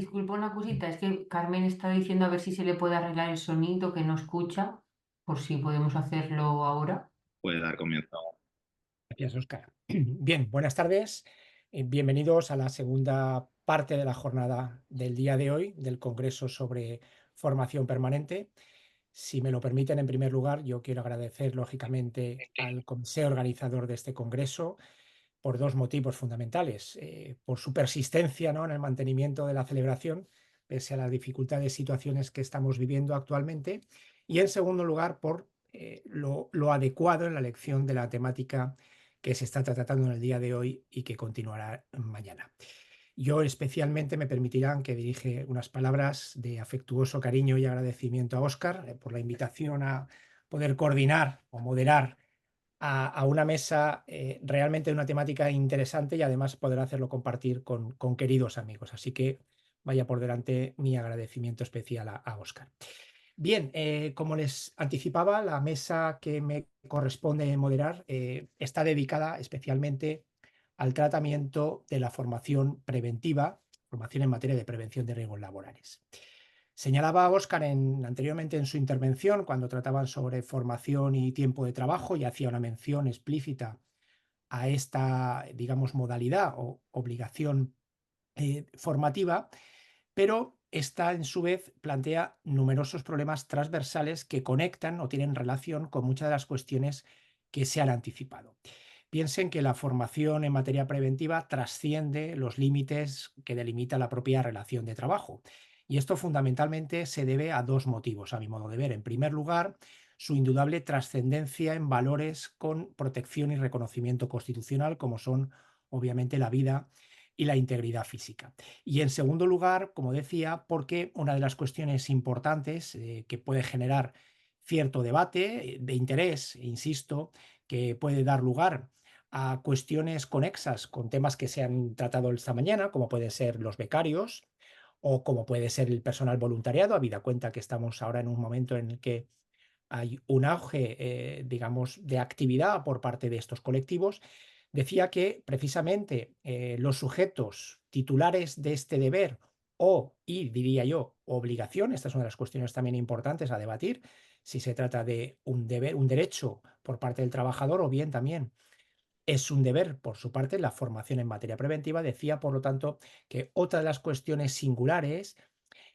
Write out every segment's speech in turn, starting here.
disculpa una cosita, es que Carmen está diciendo a ver si se le puede arreglar el sonido que no escucha, por si podemos hacerlo ahora. Puede dar comienzo. Gracias, Óscar. Bien, buenas tardes. Bienvenidos a la segunda parte de la jornada del día de hoy del Congreso sobre Formación Permanente. Si me lo permiten, en primer lugar, yo quiero agradecer, lógicamente, al comité organizador de este Congreso por dos motivos fundamentales. Por su persistencia, ¿no?, en el mantenimiento de la celebración, pese a las dificultades y situaciones que estamos viviendo actualmente. Y, en segundo lugar, por lo adecuado en la elección de la temática que se está tratando en el día de hoy y que continuará mañana. Yo especialmente me permitirán que dirige unas palabras de afectuoso cariño y agradecimiento a Óscar por la invitación a poder coordinar o moderar a una mesa realmente de una temática interesante y además poder hacerlo compartir con queridos amigos. Así que vaya por delante mi agradecimiento especial a Óscar. Bien, como les anticipaba, la mesa que me corresponde moderar está dedicada especialmente al tratamiento de la formación preventiva, formación en materia de prevención de riesgos laborales. Señalaba Óscar anteriormente en su intervención, cuando trataban sobre formación y tiempo de trabajo, y hacía una mención explícita a esta, digamos, modalidad o obligación formativa, pero esta, en su vez, plantea numerosos problemas transversales que conectan o tienen relación con muchas de las cuestiones que se han anticipado. Piensen que la formación en materia preventiva trasciende los límites que delimita la propia relación de trabajo. Y esto fundamentalmente se debe a dos motivos, a mi modo de ver. En primer lugar, su indudable trascendencia en valores con protección y reconocimiento constitucional, como son obviamente la vida y la integridad física. Y en segundo lugar, como decía, porque una de las cuestiones importantes que puede generar cierto debate de interés, insisto, que puede dar lugar a cuestiones conexas con temas que se han tratado esta mañana, como pueden ser los becarios o como puede ser el personal voluntariado, habida cuenta que estamos ahora en un momento en el que hay un auge, digamos, de actividad por parte de estos colectivos. Decía que precisamente los sujetos titulares de este deber y diría yo, obligación, esta es una de las cuestiones también importantes a debatir, si se trata de un deber, un derecho por parte del trabajador o bien también es un deber por su parte la formación en materia preventiva. Decía, por lo tanto, que otra de las cuestiones singulares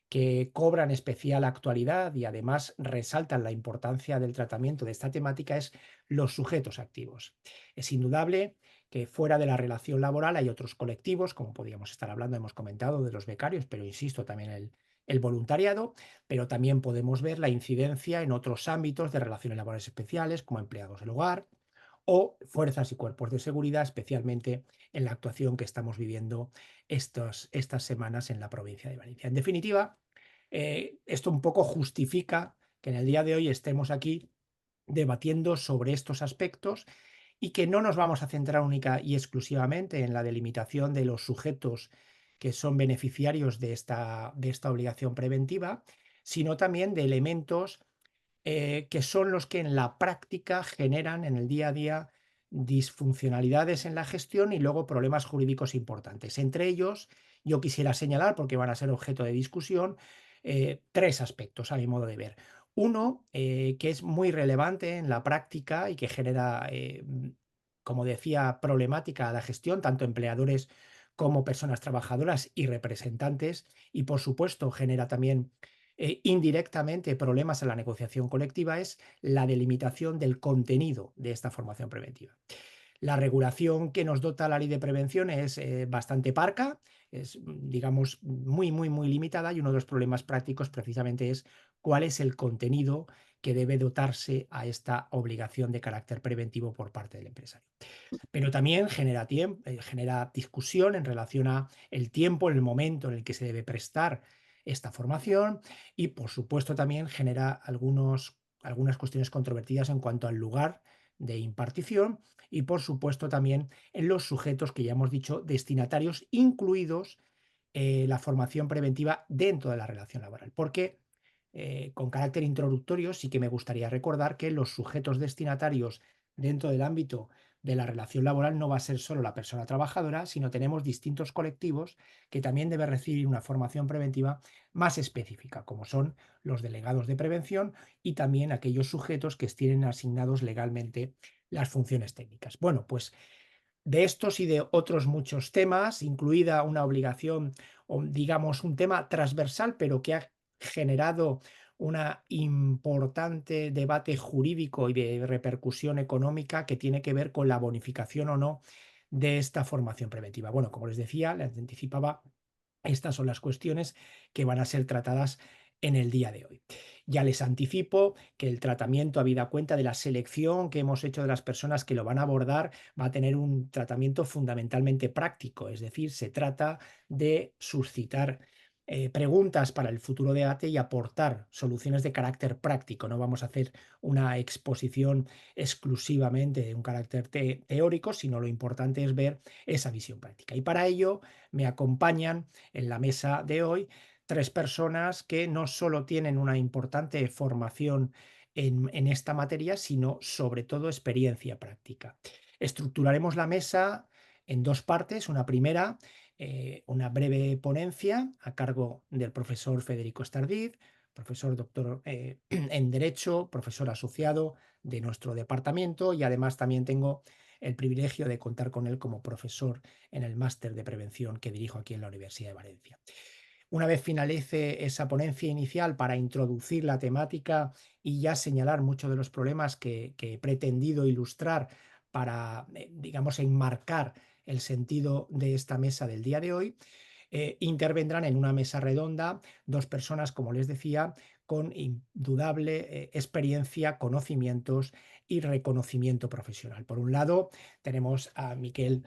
que cobran especial actualidad y además resaltan la importancia del tratamiento de esta temática es los sujetos activos. Es indudable que fuera de la relación laboral hay otros colectivos, como podríamos estar hablando, hemos comentado, de los becarios, pero insisto, también el voluntariado, pero también podemos ver la incidencia en otros ámbitos de relaciones laborales especiales, como empleados del hogar o fuerzas y cuerpos de seguridad, especialmente en la actuación que estamos viviendo estas semanas en la provincia de Valencia. En definitiva, esto un poco justifica que en el día de hoy estemos aquí debatiendo sobre estos aspectos y que no nos vamos a centrar única y exclusivamente en la delimitación de los sujetos que son beneficiarios de esta obligación preventiva, sino también de elementos que son los que en la práctica generan en el día a día disfuncionalidades en la gestión y luego problemas jurídicos importantes. Entre ellos, yo quisiera señalar, porque van a ser objeto de discusión, tres aspectos a mi modo de ver. Uno, que es muy relevante en la práctica y que genera, como decía, problemática a la gestión, tanto empleadores como personas trabajadoras y representantes, y por supuesto genera también indirectamente problemas en la negociación colectiva, es la delimitación del contenido de esta formación preventiva. La regulación que nos dota la ley de prevención es bastante parca, es, digamos, muy limitada, y uno de los problemas prácticos precisamente es cuál es el contenido que debe dotarse a esta obligación de carácter preventivo por parte del empresario. Pero también genera discusión en relación a el tiempo, en el momento en el que se debe prestar esta formación, y por supuesto también genera algunas cuestiones controvertidas en cuanto al lugar de impartición y por supuesto también en los sujetos que ya hemos dicho destinatarios, incluidos la formación preventiva dentro de la relación laboral. Porque con carácter introductorio sí que me gustaría recordar que los sujetos destinatarios dentro del ámbito de la relación laboral no va a ser solo la persona trabajadora, sino tenemos distintos colectivos que también deben recibir una formación preventiva más específica, como son los delegados de prevención y también aquellos sujetos que tienen asignados legalmente las funciones técnicas. Bueno, pues de estos y de otros muchos temas, incluida una obligación o digamos un tema transversal, pero que ha generado un importante debate jurídico y de repercusión económica que tiene que ver con la bonificación o no de esta formación preventiva. Bueno, como les decía, les anticipaba, estas son las cuestiones que van a ser tratadas en el día de hoy. Ya les anticipo que el tratamiento, habida cuenta de la selección que hemos hecho de las personas que lo van a abordar, va a tener un tratamiento fundamentalmente práctico, es decir, se trata de suscitar preguntas para el futuro debate y aportar soluciones de carácter práctico. No vamos a hacer una exposición exclusivamente de un carácter teórico, sino lo importante es ver esa visión práctica. Y para ello me acompañan en la mesa de hoy tres personas que no solo tienen una importante formación en esta materia, sino sobre todo experiencia práctica. Estructuraremos la mesa en dos partes. Una primera, una breve ponencia a cargo del profesor Federico Estardiz, profesor doctor en Derecho, profesor asociado de nuestro departamento, y además también tengo el privilegio de contar con él como profesor en el máster de prevención que dirijo aquí en la Universidad de Valencia. Una vez finalice esa ponencia inicial para introducir la temática y ya señalar muchos de los problemas que he pretendido ilustrar para, digamos, enmarcar el sentido de esta mesa del día de hoy, intervendrán en una mesa redonda dos personas, como les decía, con indudable experiencia, conocimientos y reconocimiento profesional. Por un lado, tenemos a Miquel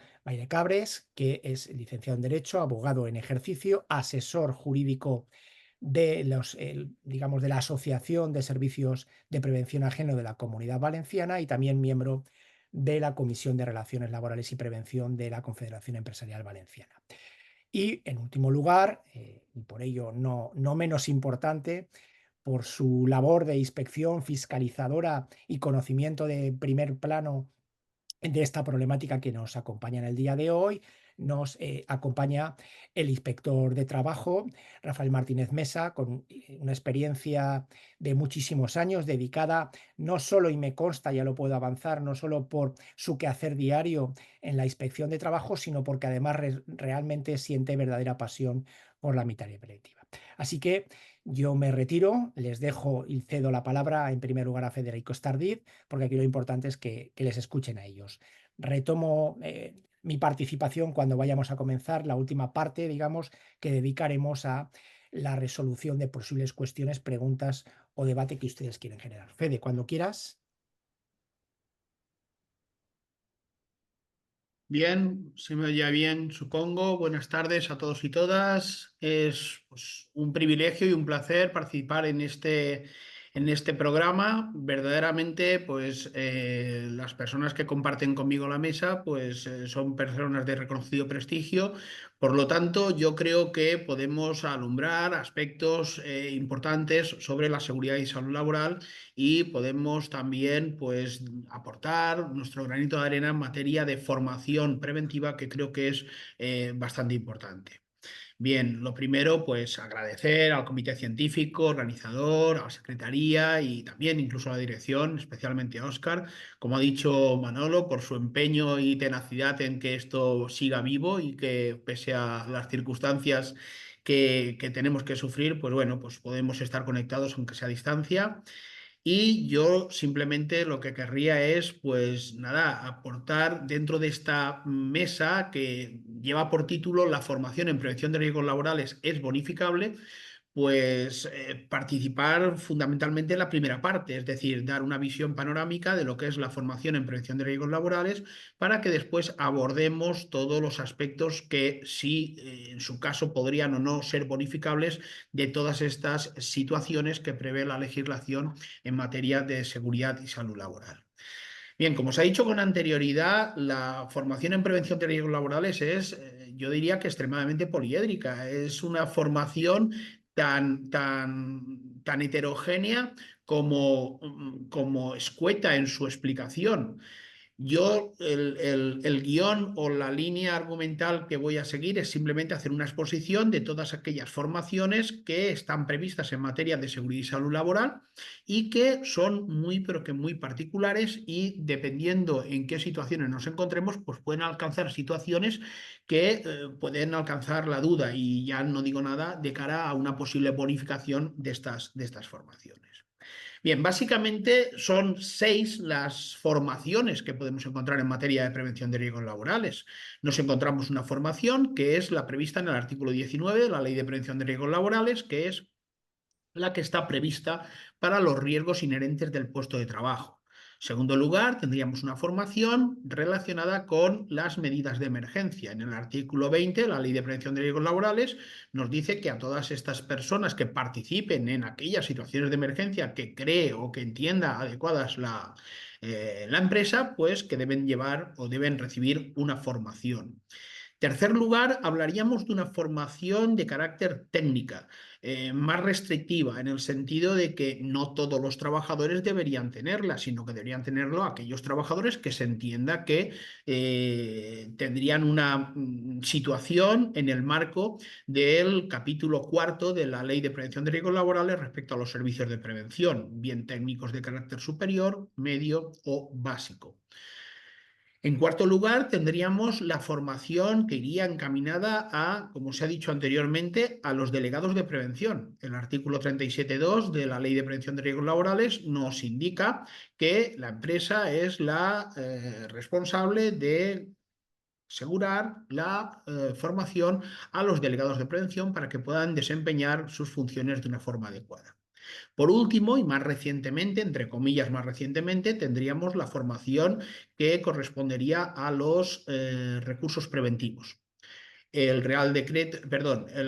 Cabres, que es licenciado en Derecho, abogado en ejercicio, asesor jurídico de digamos, de la Asociación de Servicios de Prevención Ajeno de la Comunidad Valenciana y también miembro de la Comisión de Relaciones Laborales y Prevención de la Confederación Empresarial Valenciana. Y en último lugar, y por ello no menos importante, por su labor de inspección fiscalizadora y conocimiento de primer plano de esta problemática que nos acompaña en el día de hoy, nos acompaña el inspector de trabajo, Rafael Martínez Mesa, con una experiencia de muchísimos años dedicada no solo, y me consta, ya lo puedo avanzar, no solo por su quehacer diario en la inspección de trabajo, sino porque además realmente siente verdadera pasión por la materia preventiva. Así que yo me retiro, les dejo y cedo la palabra en primer lugar a Federico Estardiz, porque aquí lo importante es que les escuchen a ellos. Retomo mi participación cuando vayamos a comenzar la última parte, digamos, que dedicaremos a la resolución de posibles cuestiones, preguntas o debate que ustedes quieren generar. Fede, cuando quieras. Bien, se me oye bien, supongo. Buenas tardes a todos y todas. Es pues, un privilegio y un placer participar en este programa. Verdaderamente, pues las personas que comparten conmigo la mesa, pues son personas de reconocido prestigio. Por lo tanto, yo creo que podemos alumbrar aspectos importantes sobre la seguridad y salud laboral y podemos también pues, aportar nuestro granito de arena en materia de formación preventiva, que creo que es bastante importante. Bien, lo primero, pues agradecer al comité científico, organizador, a la secretaría y también incluso a la dirección, especialmente a Óscar, como ha dicho Manolo, por su empeño y tenacidad en que esto siga vivo y que pese a las circunstancias que tenemos que sufrir, pues bueno, pues podemos estar conectados aunque sea a distancia. Y yo simplemente lo que querría es, pues nada, aportar dentro de esta mesa que lleva por título La formación en prevención de riesgos laborales es bonificable, pues participar fundamentalmente en la primera parte, es decir, dar una visión panorámica de lo que es la formación en prevención de riesgos laborales para que después abordemos todos los aspectos que sí, en su caso, podrían o no ser bonificables de todas estas situaciones que prevé la legislación en materia de seguridad y salud laboral. Bien, como se ha dicho con anterioridad, la formación en prevención de riesgos laborales es, yo diría que extremadamente poliédrica. Es una formación tan heterogénea como escueta en su explicación. Yo el guión o la línea argumental que voy a seguir es simplemente hacer una exposición de todas aquellas formaciones que están previstas en materia de seguridad y salud laboral y que son muy, pero que muy particulares y dependiendo en qué situaciones nos encontremos, pues pueden alcanzar situaciones que pueden alcanzar la duda y ya no digo nada de cara a una posible bonificación de estas formaciones. Bien, básicamente son 6 las formaciones que podemos encontrar en materia de prevención de riesgos laborales. Nos encontramos una formación que es la prevista en el artículo 19 de la Ley de Prevención de Riesgos Laborales, que es la que está prevista para los riesgos inherentes del puesto de trabajo. En segundo lugar, tendríamos una formación relacionada con las medidas de emergencia. En el artículo 20 de la Ley de Prevención de Riesgos Laborales nos dice que a todas estas personas que participen en aquellas situaciones de emergencia que cree o que entienda adecuadas la empresa, pues que deben llevar o deben recibir una formación. Tercer lugar, hablaríamos de una formación de carácter técnica, más restrictiva, en el sentido de que no todos los trabajadores deberían tenerla, sino que deberían tenerlo aquellos trabajadores que se entienda que tendrían una situación en el marco del capítulo 4 de la Ley de Prevención de Riesgos Laborales respecto a los servicios de prevención, bien técnicos de carácter superior, medio o básico. En cuarto lugar, tendríamos la formación que iría encaminada a, como se ha dicho anteriormente, a los delegados de prevención. El artículo 37.2 de la Ley de Prevención de Riesgos Laborales nos indica que la empresa es la responsable de asegurar la formación a los delegados de prevención para que puedan desempeñar sus funciones de una forma adecuada. Por último, y más recientemente, entre comillas más recientemente, tendríamos la formación que correspondería a los recursos preventivos. El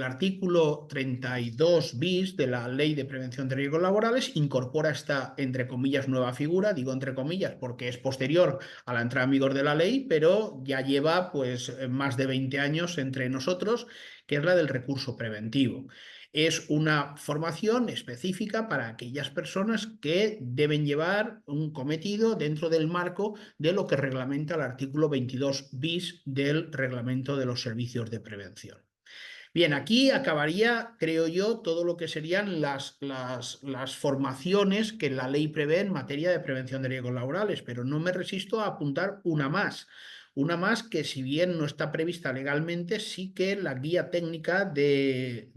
artículo 32 bis de la Ley de Prevención de Riesgos Laborales incorpora esta, entre comillas, nueva figura, digo entre comillas porque es posterior a la entrada en vigor de la ley, pero ya lleva pues más de 20 años entre nosotros, que es la del recurso preventivo. Es una formación específica para aquellas personas que deben llevar un cometido dentro del marco de lo que reglamenta el artículo 22 bis del Reglamento de los Servicios de Prevención. Bien, aquí acabaría, creo yo, todo lo que serían las formaciones que la ley prevé en materia de prevención de riesgos laborales, pero no me resisto a apuntar una más. Una más que, si bien no está prevista legalmente, sí que la guía técnica de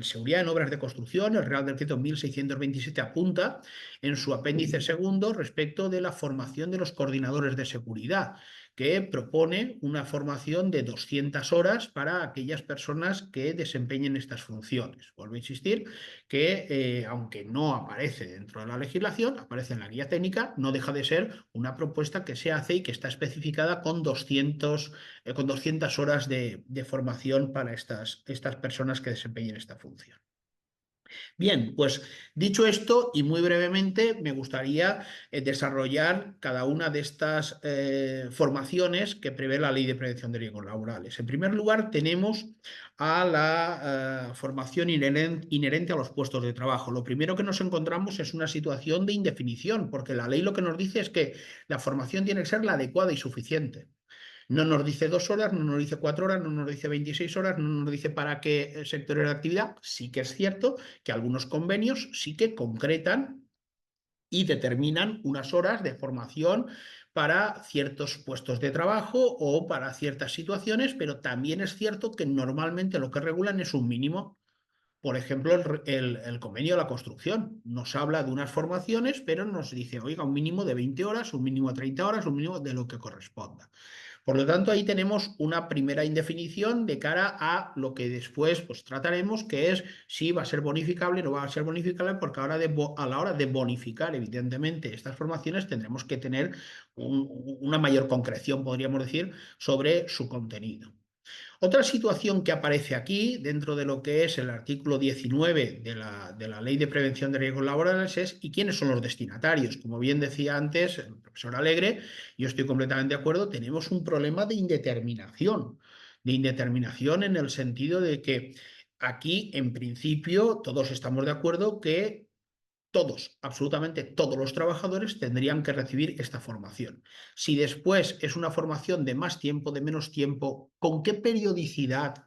seguridad en obras de construcción, el Real Decreto 1627, apunta en su apéndice segundo respecto de la formación de los coordinadores de seguridad, que propone una formación de 200 horas para aquellas personas que desempeñen estas funciones. Vuelvo a insistir que, aunque no aparece dentro de la legislación, aparece en la guía técnica, no deja de ser una propuesta que se hace y que está especificada con 200 horas de formación para estas personas que desempeñen esta función. Bien, pues dicho esto y muy brevemente, me gustaría desarrollar cada una de estas formaciones que prevé la Ley de Prevención de Riesgos Laborales. En primer lugar, tenemos a la formación inherente a los puestos de trabajo. Lo primero que nos encontramos es una situación de indefinición, porque la ley lo que nos dice es que la formación tiene que ser la adecuada y suficiente. No nos dice 2 horas, no nos dice 4 horas, no nos dice 26 horas, no nos dice para qué sectores de actividad. Sí que es cierto que algunos convenios sí que concretan y determinan unas horas de formación para ciertos puestos de trabajo o para ciertas situaciones, pero también es cierto que normalmente lo que regulan es un mínimo. Por ejemplo, el convenio de la construcción nos habla de unas formaciones, pero nos dice, oiga, un mínimo de 20 horas, un mínimo de 30 horas, un mínimo de lo que corresponda. Por lo tanto, ahí tenemos una primera indefinición de cara a lo que después pues, trataremos, que es si va a ser bonificable o no va a ser bonificable, porque a la hora de bonificar, evidentemente, estas formaciones tendremos que tener una mayor concreción, podríamos decir, sobre su contenido. Otra situación que aparece aquí, dentro de lo que es el artículo 19 de la Ley de Prevención de Riesgos Laborales, es ¿y quiénes son los destinatarios? Como bien decía antes el profesor Alegre, yo estoy completamente de acuerdo, tenemos un problema de indeterminación en el sentido de que aquí, en principio, todos estamos de acuerdo que todos, absolutamente todos los trabajadores tendrían que recibir esta formación. Si después es una formación de más tiempo, de menos tiempo, ¿con qué periodicidad?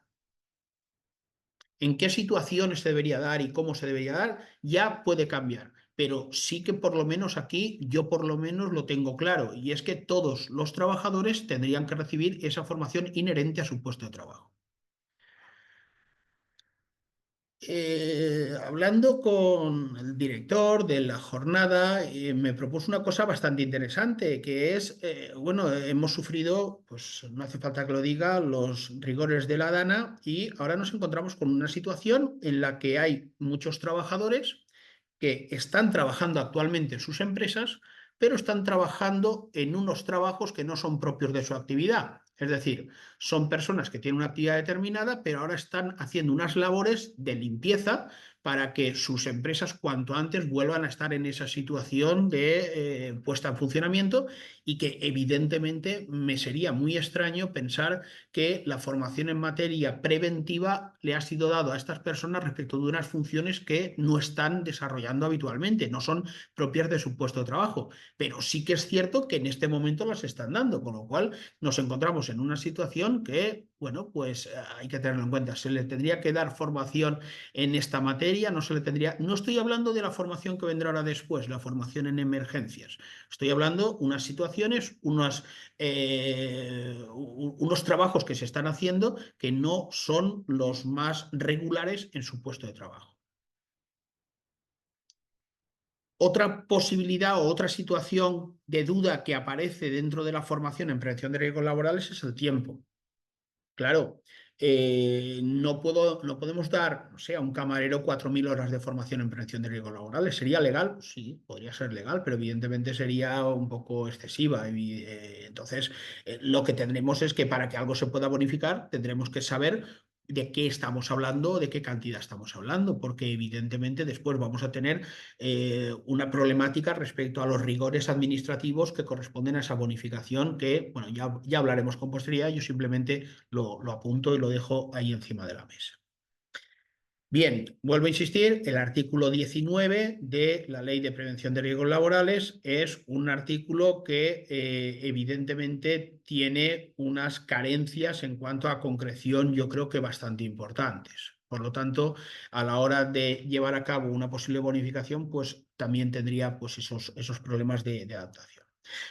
¿En qué situaciones se debería dar y cómo se debería dar? Ya puede cambiar. Pero sí que por lo menos aquí yo por lo menos lo tengo claro, y es que todos los trabajadores tendrían que recibir esa formación inherente a su puesto de trabajo. Hablando con el director de la jornada, me propuso una cosa bastante interesante, que es, bueno, hemos sufrido, pues no hace falta que lo diga, los rigores de la DANA y ahora nos encontramos con una situación en la que hay muchos trabajadores que están trabajando actualmente en sus empresas, pero están trabajando en unos trabajos que no son propios de su actividad. Es decir, son personas que tienen una actividad determinada, pero ahora están haciendo unas labores de limpieza para que sus empresas cuanto antes vuelvan a estar en esa situación de puesta en funcionamiento, y que evidentemente me sería muy extraño pensar que la formación en materia preventiva le ha sido dado a estas personas respecto de unas funciones que no están desarrollando habitualmente, no son propias de su puesto de trabajo, pero sí que es cierto que en este momento las están dando, con lo cual nos encontramos en una situación que, bueno, pues hay que tenerlo en cuenta. Se le tendría que dar formación en esta materia, no se le tendría... No estoy hablando de la formación que vendrá ahora después, la formación en emergencias. Estoy hablando de unas situaciones, unos trabajos que se están haciendo que no son los más regulares en su puesto de trabajo. Otra posibilidad o otra situación de duda que aparece dentro de la formación en prevención de riesgos laborales es el tiempo. Claro, no podemos dar, no sé, a un camarero 4.000 horas de formación en prevención de riesgos laborales. ¿Sería legal? Sí, podría ser legal, pero evidentemente sería un poco excesiva. Entonces, lo que tendremos es que para que algo se pueda bonificar, tendremos que saber de qué estamos hablando, de qué cantidad estamos hablando, porque evidentemente después vamos a tener una problemática respecto a los rigores administrativos que corresponden a esa bonificación que, bueno, ya hablaremos con posterioridad. Yo simplemente lo apunto y lo dejo ahí encima de la mesa. Bien, vuelvo a insistir, el artículo 19 de la Ley de Prevención de Riesgos Laborales es un artículo que evidentemente tiene unas carencias en cuanto a concreción, yo creo que bastante importantes. Por lo tanto, a la hora de llevar a cabo una posible bonificación, pues también tendría pues, esos problemas de adaptación.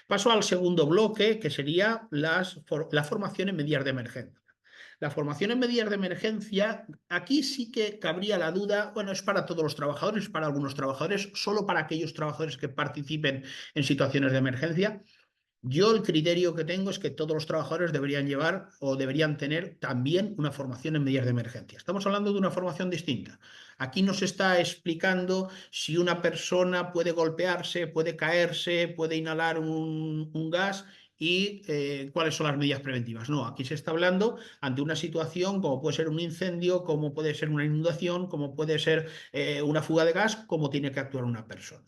Paso al segundo bloque, que sería la formación en medidas de emergencia. La formación en medidas de emergencia, aquí sí que cabría la duda, bueno, es para todos los trabajadores, para algunos trabajadores, solo para aquellos trabajadores que participen en situaciones de emergencia. Yo el criterio que tengo es que todos los trabajadores deberían llevar o deberían tener también una formación en medidas de emergencia. Estamos hablando de una formación distinta. Aquí nos está explicando si una persona puede golpearse, puede caerse, puede inhalar un gas y cuáles son las medidas preventivas. No, aquí se está hablando ante una situación como puede ser un incendio, como puede ser una inundación, como puede ser una fuga de gas, cómo tiene que actuar una persona.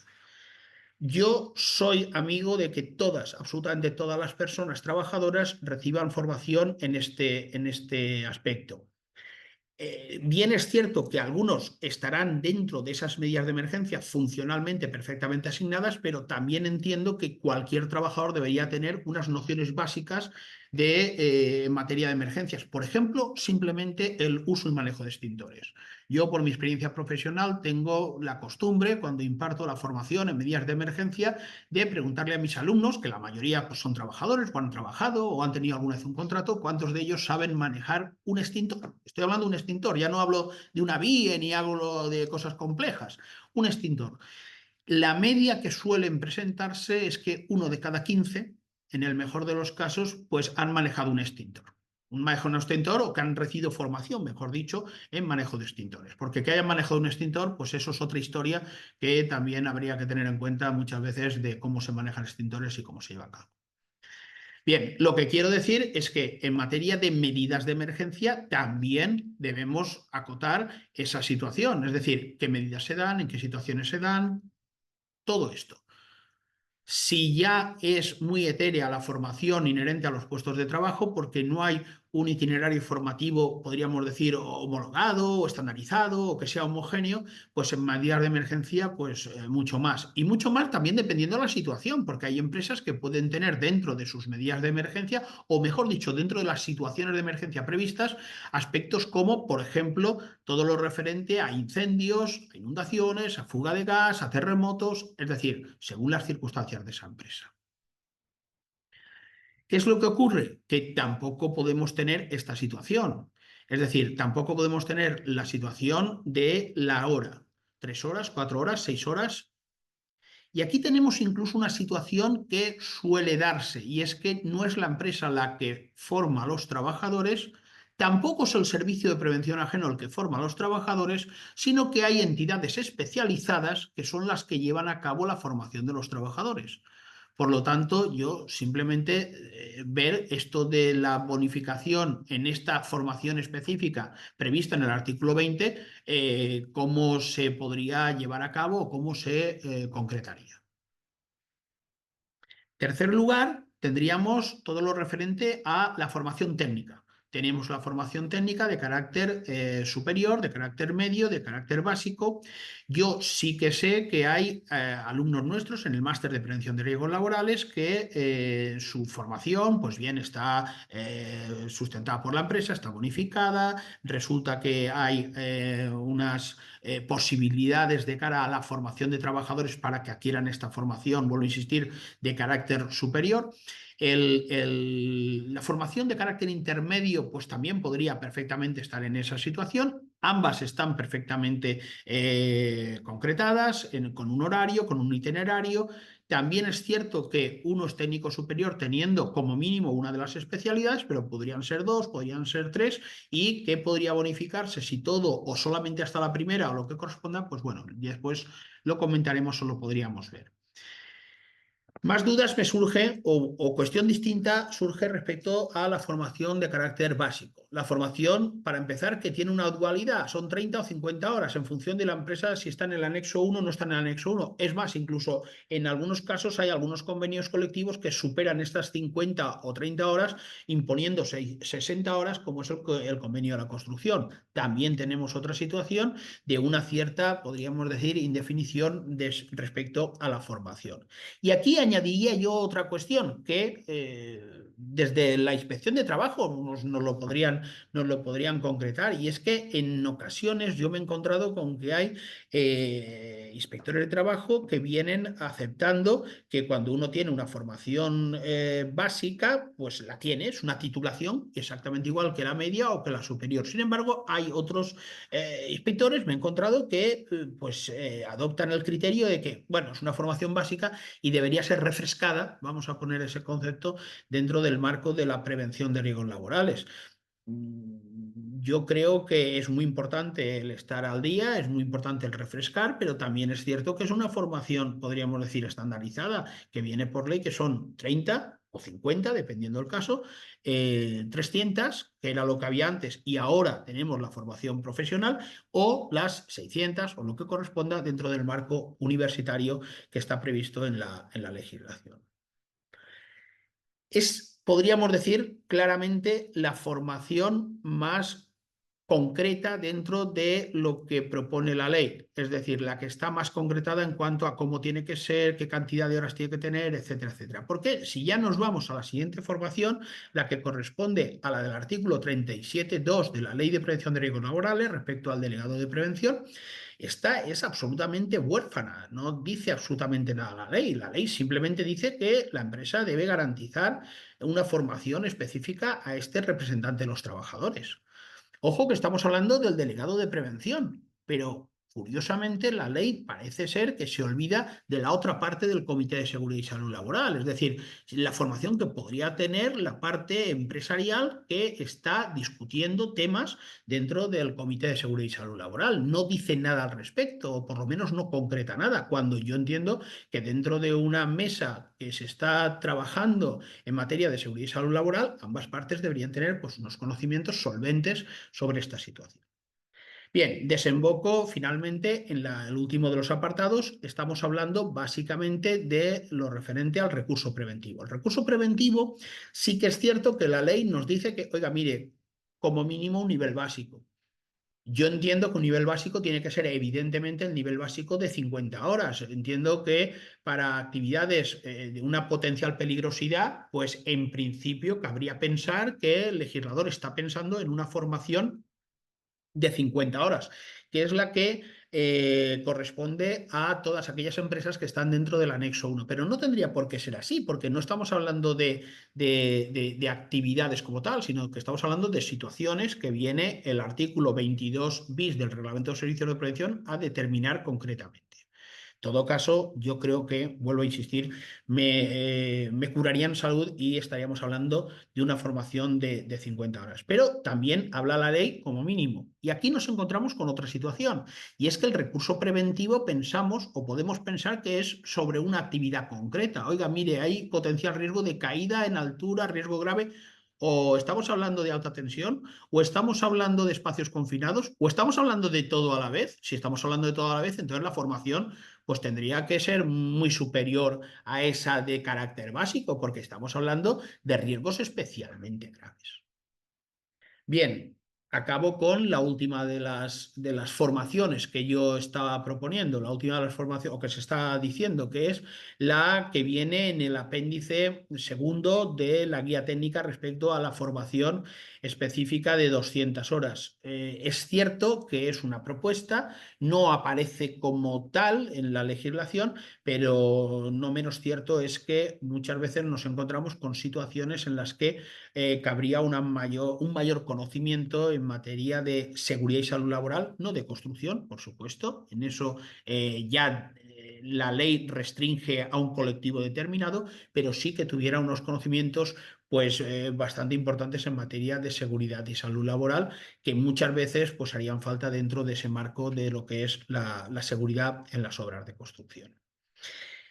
Yo soy amigo de que todas, absolutamente todas las personas trabajadoras reciban formación en este aspecto. Bien es cierto que algunos estarán dentro de esas medidas de emergencia funcionalmente perfectamente asignadas, pero también entiendo que cualquier trabajador debería tener unas nociones básicas de materia de emergencias. Por ejemplo, simplemente el uso y manejo de extintores. Yo, por mi experiencia profesional, tengo la costumbre, cuando imparto la formación en medidas de emergencia, de preguntarle a mis alumnos, que la mayoría pues, son trabajadores o han trabajado o han tenido alguna vez un contrato, cuántos de ellos saben manejar un extintor. Estoy hablando de un extintor, ya no hablo de una BIE ni hablo de cosas complejas. Un extintor. La media que suelen presentarse es que 1 de cada 15, en el mejor de los casos, pues han manejado un extintor. Un manejo de un extintor o que han recibido formación, mejor dicho, en manejo de extintores. Porque que hayan manejado un extintor, pues eso es otra historia que también habría que tener en cuenta muchas veces de cómo se manejan extintores y cómo se lleva a cabo. Bien, lo que quiero decir es que en materia de medidas de emergencia también debemos acotar esa situación, es decir, qué medidas se dan, en qué situaciones se dan, todo esto. Si ya es muy etérea la formación inherente a los puestos de trabajo, porque no hay un itinerario formativo, podríamos decir, homologado o estandarizado o que sea homogéneo, pues en medidas de emergencia, pues mucho más. Y mucho más también dependiendo de la situación, porque hay empresas que pueden tener dentro de sus medidas de emergencia, o mejor dicho, dentro de las situaciones de emergencia previstas, aspectos como, por ejemplo, todo lo referente a incendios, a inundaciones, a fuga de gas, a terremotos, es decir, según las circunstancias de esa empresa. ¿Qué es lo que ocurre? Que tampoco podemos tener esta situación. Es decir, tampoco podemos tener la situación de la hora. 3 horas, 4 horas, 6 horas. Y aquí tenemos incluso una situación que suele darse, y es que no es la empresa la que forma a los trabajadores, tampoco es el servicio de prevención ajeno el que forma a los trabajadores, sino que hay entidades especializadas que son las que llevan a cabo la formación de los trabajadores. Por lo tanto, yo simplemente ver esto de la bonificación en esta formación específica prevista en el artículo 20, cómo se podría llevar a cabo o cómo se concretaría. Tercer lugar, tendríamos todo lo referente a la formación técnica. Tenemos la formación técnica de carácter superior, de carácter medio, de carácter básico. Yo sí que sé que hay alumnos nuestros en el máster de prevención de riesgos laborales que su formación, pues bien, está sustentada por la empresa, está bonificada. Resulta que hay unas posibilidades de cara a la formación de trabajadores para que adquieran esta formación, vuelvo a insistir, de carácter superior. La formación de carácter intermedio pues también podría perfectamente estar en esa situación. Ambas están perfectamente concretadas con un horario, con un itinerario. También es cierto que uno es técnico superior teniendo como mínimo una de las especialidades, pero podrían ser 2, podrían ser 3, y que podría bonificarse si todo o solamente hasta la primera o lo que corresponda, pues bueno, después lo comentaremos o lo podríamos ver. Más dudas me surge, o cuestión distinta surge respecto a la formación de carácter básico. La formación, para empezar, que tiene una dualidad, son 30 o 50 horas en función de la empresa, si está en el anexo 1 o no está en el anexo 1. Es más, incluso en algunos casos hay algunos convenios colectivos que superan estas 50 o 30 horas, imponiendo 60 horas, como es el convenio de la construcción. También tenemos otra situación de una cierta, podríamos decir, indefinición respecto a la formación. Y aquí añadiría yo otra cuestión que desde la inspección de trabajo nos lo podrían concretar, y es que en ocasiones yo me he encontrado con que hay inspectores de trabajo que vienen aceptando que cuando uno tiene una formación básica, pues la tiene, es una titulación exactamente igual que la media o que la superior. Sin embargo, hay otros inspectores, me he encontrado, que adoptan el criterio de que, bueno, es una formación básica y debería ser refrescada, vamos a poner ese concepto, dentro del marco de la prevención de riesgos laborales. Yo creo que es muy importante el estar al día, es muy importante el refrescar, pero también es cierto que es una formación, podríamos decir, estandarizada, que viene por ley, que son 30 o 50, dependiendo del caso, 300, que era lo que había antes, y ahora tenemos la formación profesional, o las 600, o lo que corresponda dentro del marco universitario que está previsto en la legislación. Podríamos decir claramente, la formación más concreta dentro de lo que propone la ley, es decir, la que está más concretada en cuanto a cómo tiene que ser, qué cantidad de horas tiene que tener, etcétera, etcétera. Porque si ya nos vamos a la siguiente formación, la que corresponde a la del artículo 37.2 de la Ley de Prevención de Riesgos Laborales respecto al delegado de prevención, esta es absolutamente huérfana, no dice absolutamente nada la ley. La ley simplemente dice que la empresa debe garantizar una formación específica a este representante de los trabajadores. Ojo que estamos hablando del delegado de prevención, pero curiosamente la ley parece ser que se olvida de la otra parte del Comité de Seguridad y Salud Laboral, es decir, la formación que podría tener la parte empresarial que está discutiendo temas dentro del Comité de Seguridad y Salud Laboral. No dice nada al respecto, o por lo menos no concreta nada, cuando yo entiendo que dentro de una mesa que se está trabajando en materia de seguridad y salud laboral, ambas partes deberían tener pues, unos conocimientos solventes sobre esta situación. Bien, desemboco finalmente en el último de los apartados. Estamos hablando básicamente de lo referente al recurso preventivo. El recurso preventivo sí que es cierto que la ley nos dice que, oiga, mire, como mínimo un nivel básico. Yo entiendo que un nivel básico tiene que ser evidentemente el nivel básico de 50 horas. Entiendo que para actividades de una potencial peligrosidad, pues en principio cabría pensar que el legislador está pensando en una formación de 50 horas, que es la que corresponde a todas aquellas empresas que están dentro del anexo 1. Pero no tendría por qué ser así, porque no estamos hablando de actividades como tal, sino que estamos hablando de situaciones que viene el artículo 22 bis del Reglamento de Servicios de Prevención a determinar concretamente. En todo caso, yo creo que, vuelvo a insistir, me curaría en salud y estaríamos hablando de una formación de 50 horas. Pero también habla la ley como mínimo. Y aquí nos encontramos con otra situación, y es que el recurso preventivo pensamos o podemos pensar que es sobre una actividad concreta. Oiga, mire, hay potencial riesgo de caída en altura, riesgo grave. O estamos hablando de alta tensión, o estamos hablando de espacios confinados, o estamos hablando de todo a la vez. Si estamos hablando de todo a la vez, entonces la formación pues tendría que ser muy superior a esa de carácter básico, porque estamos hablando de riesgos especialmente graves. Bien, acabo con la última de las formaciones que yo estaba proponiendo, la última de las formaciones, o que se está diciendo, que es la que viene en el apéndice segundo de la guía técnica respecto a la formación específica de 200 horas. Es cierto que es una propuesta, no aparece como tal en la legislación, pero no menos cierto es que muchas veces nos encontramos con situaciones en las que cabría un mayor conocimiento en materia de seguridad y salud laboral, no de construcción, por supuesto. En eso la ley restringe a un colectivo determinado, pero sí que tuviera unos conocimientos pues bastante importantes en materia de seguridad y salud laboral, que muchas veces pues harían falta dentro de ese marco de lo que es la seguridad en las obras de construcción.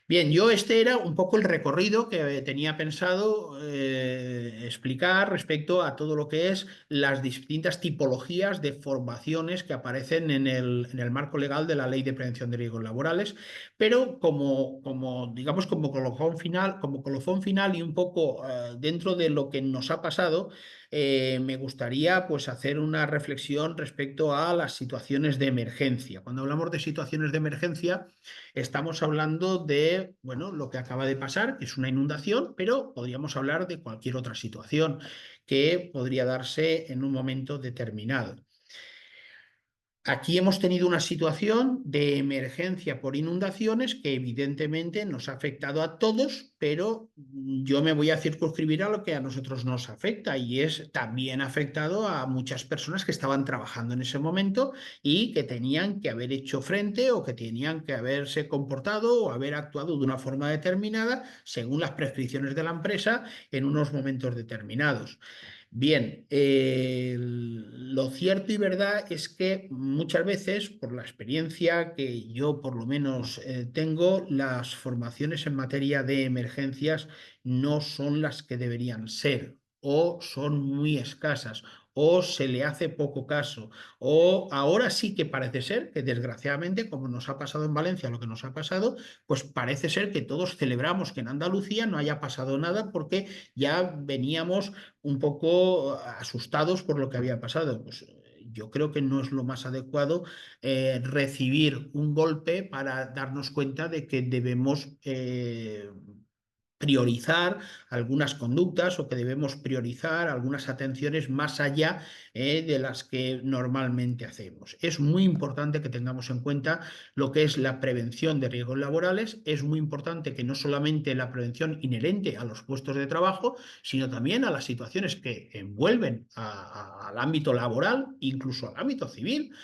Bien, yo este era un poco el recorrido que tenía pensado explicar respecto a todo lo que es las distintas tipologías de formaciones que aparecen en el marco legal de la Ley de Prevención de Riesgos Laborales, pero digamos, como colofón final y un poco dentro de lo que nos ha pasado, me gustaría pues hacer una reflexión respecto a las situaciones de emergencia. Cuando hablamos de situaciones de emergencia, estamos hablando de, bueno, lo que acaba de pasar, que es una inundación, pero podríamos hablar de cualquier otra situación que podría darse en un momento determinado. Aquí hemos tenido una situación de emergencia por inundaciones que evidentemente nos ha afectado a todos, pero yo me voy a circunscribir a lo que a nosotros nos afecta, y es también afectado a muchas personas que estaban trabajando en ese momento y que tenían que haber hecho frente o que tenían que haberse comportado o haber actuado de una forma determinada según las prescripciones de la empresa en unos momentos determinados. Bien, lo cierto y verdad es que muchas veces, por la experiencia que yo por lo menos tengo, las formaciones en materia de emergencias no son las que deberían ser, o son muy escasas, o se le hace poco caso, o ahora sí que parece ser que desgraciadamente, como nos ha pasado en Valencia lo que nos ha pasado, pues parece ser que todos celebramos que en Andalucía no haya pasado nada porque ya veníamos un poco asustados por lo que había pasado. Pues yo creo que no es lo más adecuado recibir un golpe para darnos cuenta de que debemos priorizar algunas conductas o que debemos priorizar algunas atenciones más allá de las que normalmente hacemos. Es muy importante que tengamos en cuenta lo que es la prevención de riesgos laborales. Es muy importante que no solamente la prevención inherente a los puestos de trabajo, sino también a las situaciones que envuelven al ámbito laboral, incluso al ámbito civil.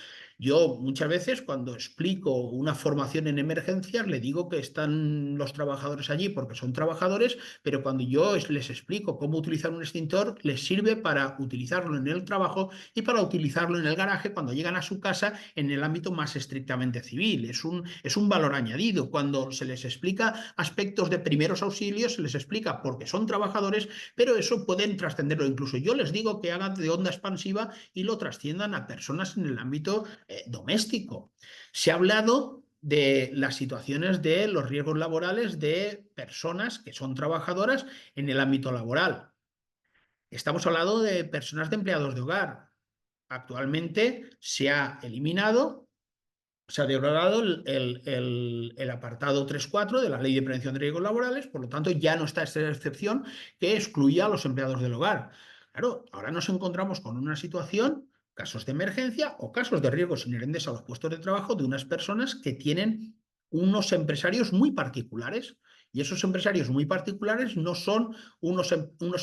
Yo muchas veces cuando explico una formación en emergencias le digo que están los trabajadores allí porque son trabajadores, pero cuando yo les explico cómo utilizar un extintor, les sirve para utilizarlo en el trabajo y para utilizarlo en el garaje cuando llegan a su casa en el ámbito más estrictamente civil. Es un valor añadido. Cuando se les explica aspectos de primeros auxilios, se les explica porque son trabajadores, pero eso pueden trascenderlo. Incluso yo les digo que hagan de onda expansiva y lo trasciendan a personas en el ámbito doméstico. Se ha hablado de las situaciones de los riesgos laborales de personas que son trabajadoras en el ámbito laboral. Estamos hablando de personas de empleados de hogar. Actualmente se ha eliminado, se ha derogado el apartado 3.4 de la Ley de Prevención de Riesgos Laborales, por lo tanto ya no está esa excepción que excluía a los empleados del hogar. Claro, ahora nos encontramos con una situación, casos de emergencia o casos de riesgos inherentes a los puestos de trabajo de unas personas que tienen unos empresarios muy particulares. Y esos empresarios muy particulares no son unos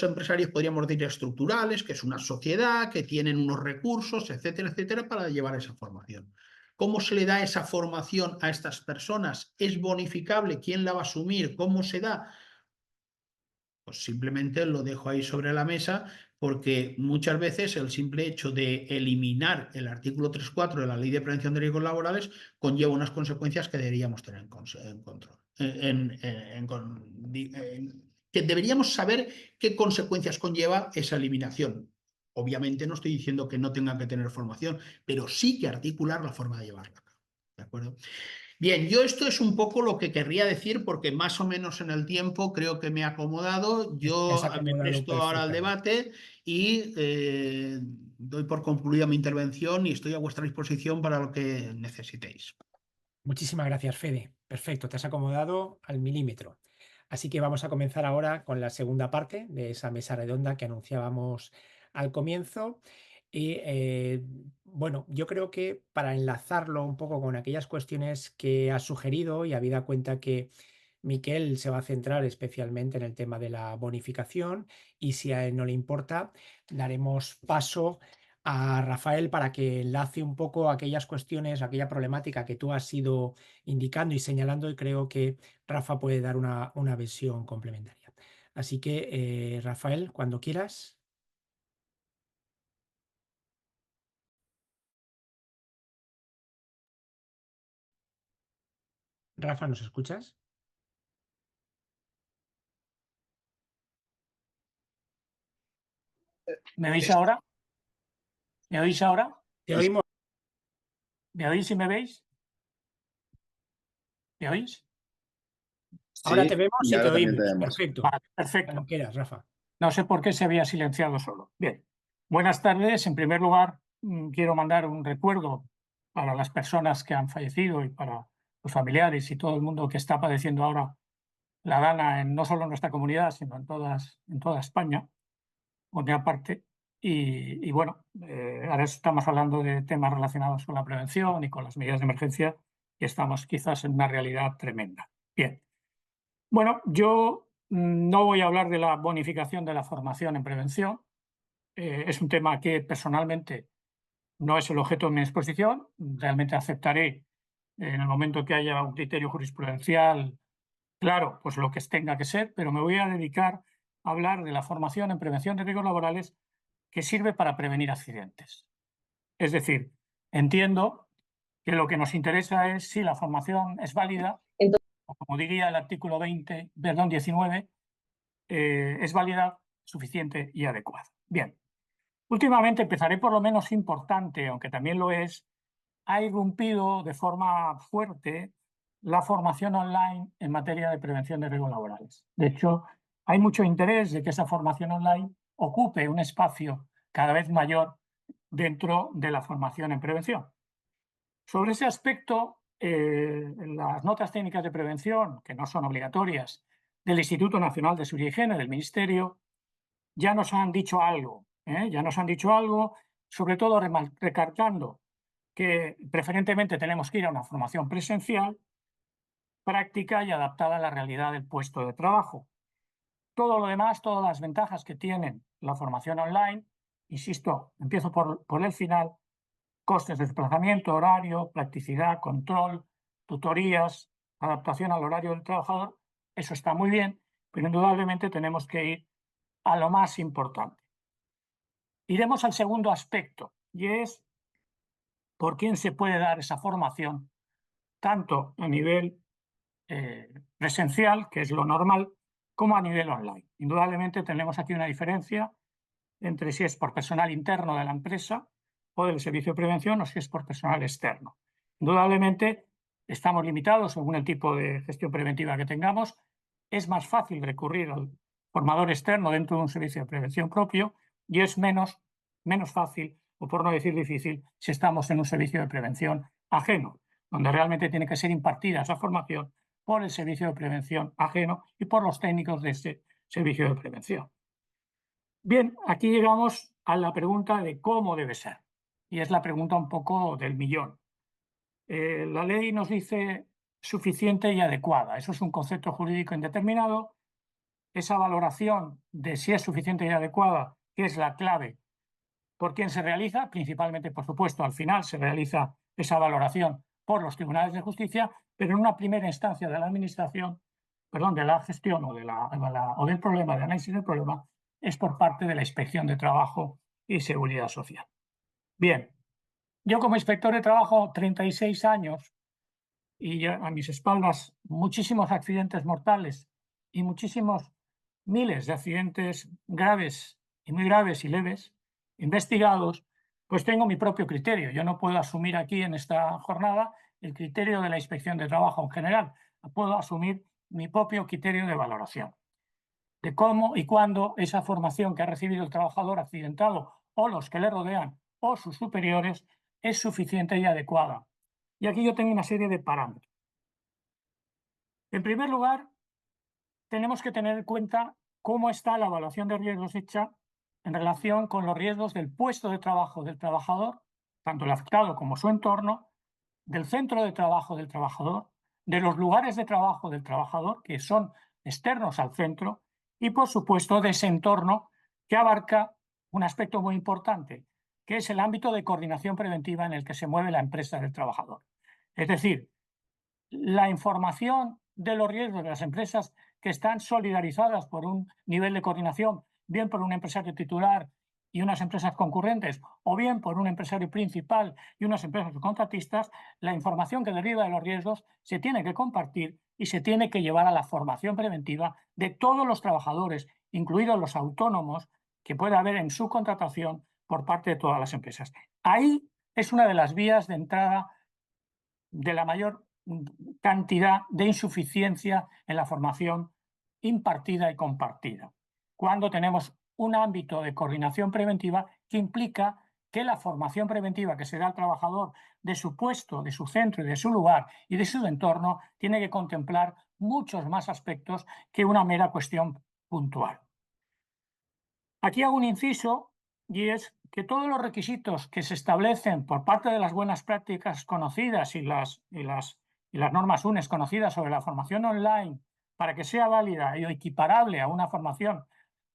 empresarios, podríamos decir, estructurales, que es una sociedad, que tienen unos recursos, etcétera, etcétera, para llevar esa formación. ¿Cómo se le da esa formación a estas personas? ¿Es bonificable? ¿Quién la va a asumir? ¿Cómo se da? Pues simplemente lo dejo ahí sobre la mesa porque muchas veces el simple hecho de eliminar el artículo 3.4 de la Ley de Prevención de Riesgos Laborales conlleva unas consecuencias que deberíamos tener en control. Que deberíamos saber qué consecuencias conlleva esa eliminación. Obviamente no estoy diciendo que no tengan que tener formación, pero sí que articular la forma de llevarla a cabo. ¿De acuerdo? Bien, yo esto es un poco lo que querría decir porque más o menos en el tiempo creo que me he acomodado. Te Yo has me acomodado presto ahora al perfectamente. debate y doy por concluida mi intervención y estoy a vuestra disposición para lo que necesitéis. Muchísimas gracias, Fede. Perfecto, te has acomodado al milímetro. Así que vamos a comenzar ahora con la segunda parte de esa mesa redonda que anunciábamos al comienzo. Y bueno, yo creo que para enlazarlo un poco con aquellas cuestiones que has sugerido y habida cuenta que Miquel se va a centrar especialmente en el tema de la bonificación y si a él no le importa, daremos paso a Rafael para que enlace un poco aquellas cuestiones, aquella problemática que tú has ido indicando y señalando y creo que Rafa puede dar una visión complementaria. Así que, Rafael, cuando quieras. Rafa, ¿nos escuchas? ¿Me oís ahora? ¿Me oís ahora? Te oímos. ¿Me oís y me veis? ¿Me oís? Ahora Sí, te vemos y y te ahora también te oímos. vemos. Perfecto. Vale, perfecto. Cuando quieras, Rafa. No sé por qué se había silenciado solo. Bien. Buenas tardes. En primer lugar, quiero mandar un recuerdo para las personas que han fallecido y para los familiares y todo el mundo que está padeciendo ahora la gana no solo en nuestra comunidad, sino en toda España, por aparte. Y bueno, ahora estamos hablando de temas relacionados con la prevención y con las medidas de emergencia y estamos quizás en una realidad tremenda. Bien. Bueno, yo no voy a hablar de la bonificación de la formación en prevención. Es un tema que personalmente no es el objeto de mi exposición. Realmente aceptaré en el momento que haya un criterio jurisprudencial claro, pues lo que tenga que ser, pero me voy a dedicar a hablar de la formación en prevención de riesgos laborales que sirve para prevenir accidentes. Es decir, entiendo que lo que nos interesa es si la formación es válida, o como diría el artículo 19, es válida, suficiente y adecuada. Bien, últimamente empezaré por lo menos importante, aunque también lo es, ha irrumpido de forma fuerte la formación online en materia de prevención de riesgos laborales. De hecho, hay mucho interés de que esa formación online ocupe un espacio cada vez mayor dentro de la formación en prevención. Sobre ese aspecto, en las notas técnicas de prevención, que no son obligatorias, del Instituto Nacional de Seguridad y Higiene, del Ministerio, ya nos han dicho algo, ya nos han dicho algo, sobre todo recalcando que preferentemente tenemos que ir a una formación presencial, práctica y adaptada a la realidad del puesto de trabajo. Todo lo demás, todas las ventajas que tienen la formación online, insisto, empiezo por el final, costes de desplazamiento, horario, practicidad, control, tutorías, adaptación al horario del trabajador, eso está muy bien, pero indudablemente tenemos que ir a lo más importante. Iremos al segundo aspecto, y es por quién se puede dar esa formación, tanto a nivel presencial, que es lo normal, como a nivel online. Indudablemente tenemos aquí una diferencia entre si es por personal interno de la empresa o del servicio de prevención o si es por personal externo. Indudablemente estamos limitados según el tipo de gestión preventiva que tengamos. Es más fácil recurrir al formador externo dentro de un servicio de prevención propio y es menos fácil, o por no decir difícil, si estamos en un servicio de prevención ajeno, donde realmente tiene que ser impartida esa formación por el servicio de prevención ajeno y por los técnicos de ese servicio de prevención. Bien, aquí llegamos a la pregunta de cómo debe ser, y es la pregunta un poco del millón. La ley nos dice suficiente y adecuada. Eso es un concepto jurídico indeterminado. Esa valoración de si es suficiente y adecuada, que es la clave por quién se realiza, principalmente, por supuesto, al final se realiza esa valoración por los tribunales de justicia, pero en una primera instancia de la administración, perdón, de la gestión o del problema, de análisis del problema, es por parte de la Inspección de Trabajo y Seguridad Social. Bien, yo como inspector de trabajo, 36 años, y a mis espaldas muchísimos accidentes mortales y muchísimos miles de accidentes graves y muy graves y leves, investigados, pues tengo mi propio criterio. Yo no puedo asumir aquí en esta jornada el criterio de la Inspección de Trabajo en general. Puedo asumir mi propio criterio de valoración de cómo y cuándo esa formación que ha recibido el trabajador accidentado o los que le rodean o sus superiores es suficiente y adecuada. Y aquí yo tengo una serie de parámetros. En primer lugar, tenemos que tener en cuenta cómo está la evaluación de riesgos hecha en relación con los riesgos del puesto de trabajo del trabajador, tanto el afectado como su entorno, del centro de trabajo del trabajador, de los lugares de trabajo del trabajador, que son externos al centro, y por supuesto de ese entorno que abarca un aspecto muy importante, que es el ámbito de coordinación preventiva en el que se mueve la empresa del trabajador. Es decir, la información de los riesgos de las empresas que están solidarizadas por un nivel de coordinación, bien por un empresario titular y unas empresas concurrentes, o bien por un empresario principal y unas empresas contratistas, la información que deriva de los riesgos se tiene que compartir y se tiene que llevar a la formación preventiva de todos los trabajadores, incluidos los autónomos, que puede haber en su contratación por parte de todas las empresas. Ahí es una de las vías de entrada de la mayor cantidad de insuficiencia en la formación impartida y compartida. Cuando tenemos un ámbito de coordinación preventiva que implica que la formación preventiva que se da al trabajador de su puesto, de su centro y de su lugar y de su entorno tiene que contemplar muchos más aspectos que una mera cuestión puntual. Aquí hago un inciso y es que todos los requisitos que se establecen por parte de las buenas prácticas conocidas y las normas UNES conocidas sobre la formación online para que sea válida y equiparable a una formación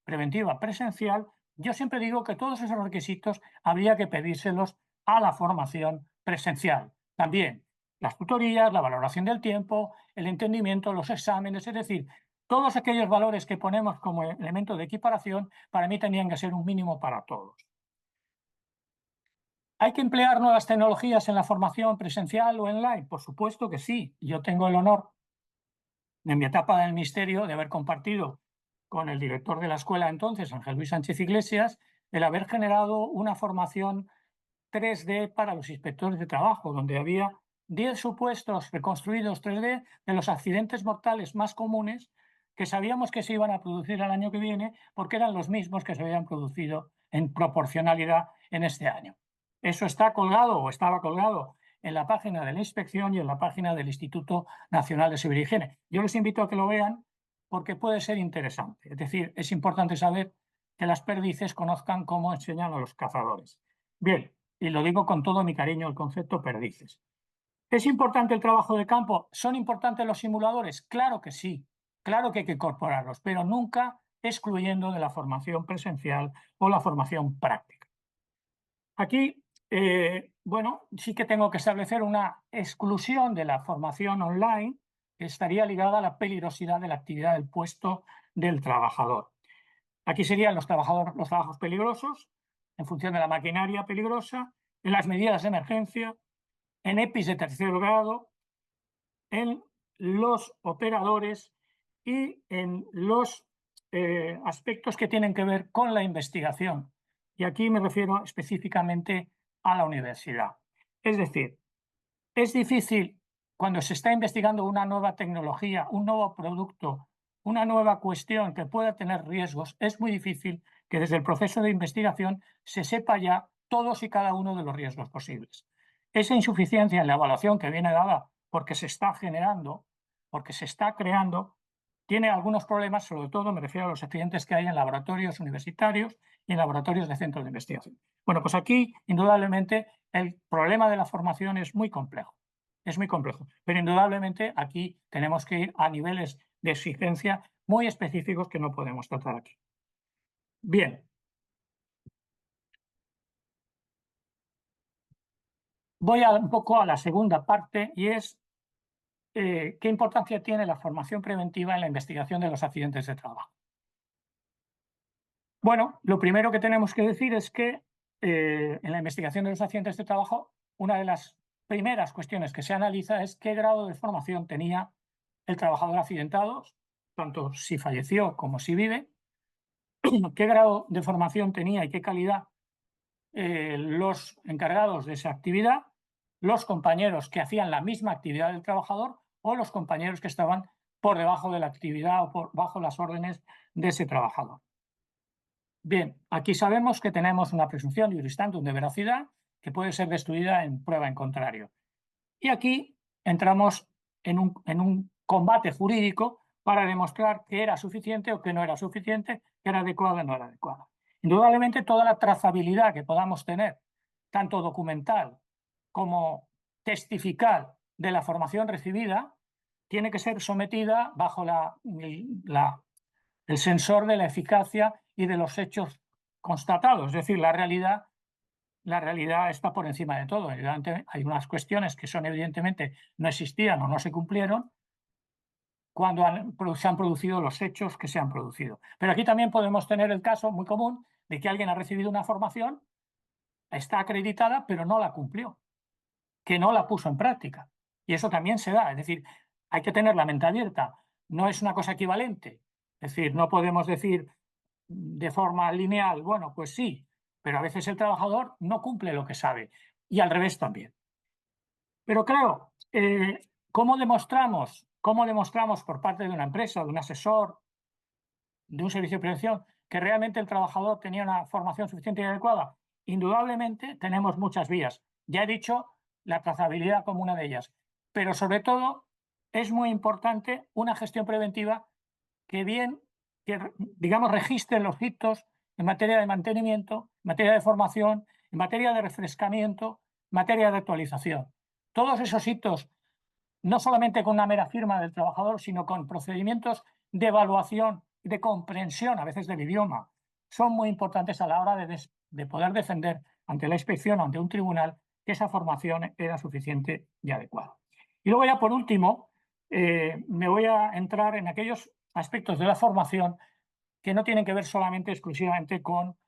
preventiva presencial, yo siempre digo que todos esos requisitos habría que pedírselos a la formación presencial. También las tutorías, la valoración del tiempo, el entendimiento, los exámenes, es decir, todos aquellos valores que ponemos como elemento de equiparación, para mí tenían que ser un mínimo para todos. ¿Hay que emplear nuevas tecnologías en la formación presencial o online? Por supuesto que sí. Yo tengo el honor, en mi etapa del ministerio, de haber compartido con el director de la escuela entonces, Ángel Luis Sánchez Iglesias, el haber generado una formación 3D para los inspectores de trabajo, donde había 10 supuestos reconstruidos 3D de los accidentes mortales más comunes que sabíamos que se iban a producir el año que viene porque eran los mismos que se habían producido en proporcionalidad en este año. Eso está colgado o estaba colgado en la página de la inspección y en la página del Instituto Nacional de Seguridad y Higiene. Yo les invito a que lo vean porque puede ser interesante. Es decir, es importante saber que las perdices conozcan cómo enseñan a los cazadores. Bien, y lo digo con todo mi cariño el concepto perdices. ¿Es importante el trabajo de campo? ¿Son importantes los simuladores? Claro que sí, claro que hay que incorporarlos, pero nunca excluyendo de la formación presencial o la formación práctica. Aquí, bueno, sí que tengo que establecer una exclusión de la formación online que estaría ligada a la peligrosidad de la actividad del puesto del trabajador. Aquí serían los trabajos peligrosos, en función de la maquinaria peligrosa, en las medidas de emergencia, en EPIs de tercer grado, en los operadores y en los aspectos que tienen que ver con la investigación. Y aquí me refiero específicamente a la universidad. Es decir, es difícil cuando se está investigando una nueva tecnología, un nuevo producto, una nueva cuestión que pueda tener riesgos, es muy difícil que desde el proceso de investigación se sepa ya todos y cada uno de los riesgos posibles. Esa insuficiencia en la evaluación que viene dada porque se está generando, porque se está creando, tiene algunos problemas, sobre todo me refiero a los accidentes que hay en laboratorios universitarios y en laboratorios de centros de investigación. Bueno, pues aquí, indudablemente, el problema de la formación es muy complejo. Es muy complejo, pero indudablemente aquí tenemos que ir a niveles de exigencia muy específicos que no podemos tratar aquí. Bien. Voy un poco a la segunda parte y es ¿qué importancia tiene la formación preventiva en la investigación de los accidentes de trabajo? Bueno, lo primero que tenemos que decir es que en la investigación de los accidentes de trabajo, una de las primeras cuestiones que se analiza es qué grado de formación tenía el trabajador accidentado, tanto si falleció como si vive, qué grado de formación tenía y qué calidad los encargados de esa actividad, los compañeros que hacían la misma actividad del trabajador o los compañeros que estaban por debajo de la actividad o por bajo las órdenes de ese trabajador. Bien, aquí sabemos que tenemos una presunción iuris tantum de veracidad que puede ser destruida en prueba en contrario. Y aquí entramos en un combate jurídico para demostrar que era suficiente o que no era suficiente, que era adecuada o no era adecuada. Indudablemente toda la trazabilidad que podamos tener, tanto documental como testifical, de la formación recibida, tiene que ser sometida bajo el sensor de la eficacia y de los hechos constatados. Es decir, la realidad está por encima de todo. Hay unas cuestiones que son evidentemente no existían o no se cumplieron cuando se han producido los hechos que se han producido. Pero aquí también podemos tener el caso muy común de que alguien ha recibido una formación, está acreditada, pero no la cumplió, que no la puso en práctica. Y eso también se da. Es decir, hay que tener la mente abierta. No es una cosa equivalente. Es decir, no podemos decir de forma lineal, bueno, pues sí, pero a veces el trabajador no cumple lo que sabe y al revés también. Pero claro, ¿cómo demostramos por parte de una empresa, de un asesor, de un servicio de prevención, que realmente el trabajador tenía una formación suficiente y adecuada? Indudablemente tenemos muchas vías. Ya he dicho la trazabilidad como una de ellas, pero sobre todo es muy importante una gestión preventiva que digamos, registre los hitos en materia de mantenimiento, en materia de formación, en materia de refrescamiento, en materia de actualización. Todos esos hitos, no solamente con una mera firma del trabajador, sino con procedimientos de evaluación, de comprensión, a veces del idioma, son muy importantes a la hora de poder defender ante la inspección o ante un tribunal que esa formación era suficiente y adecuada. Y luego ya por último, me voy a entrar en aquellos aspectos de la formación que no tienen que ver solamente exclusivamente con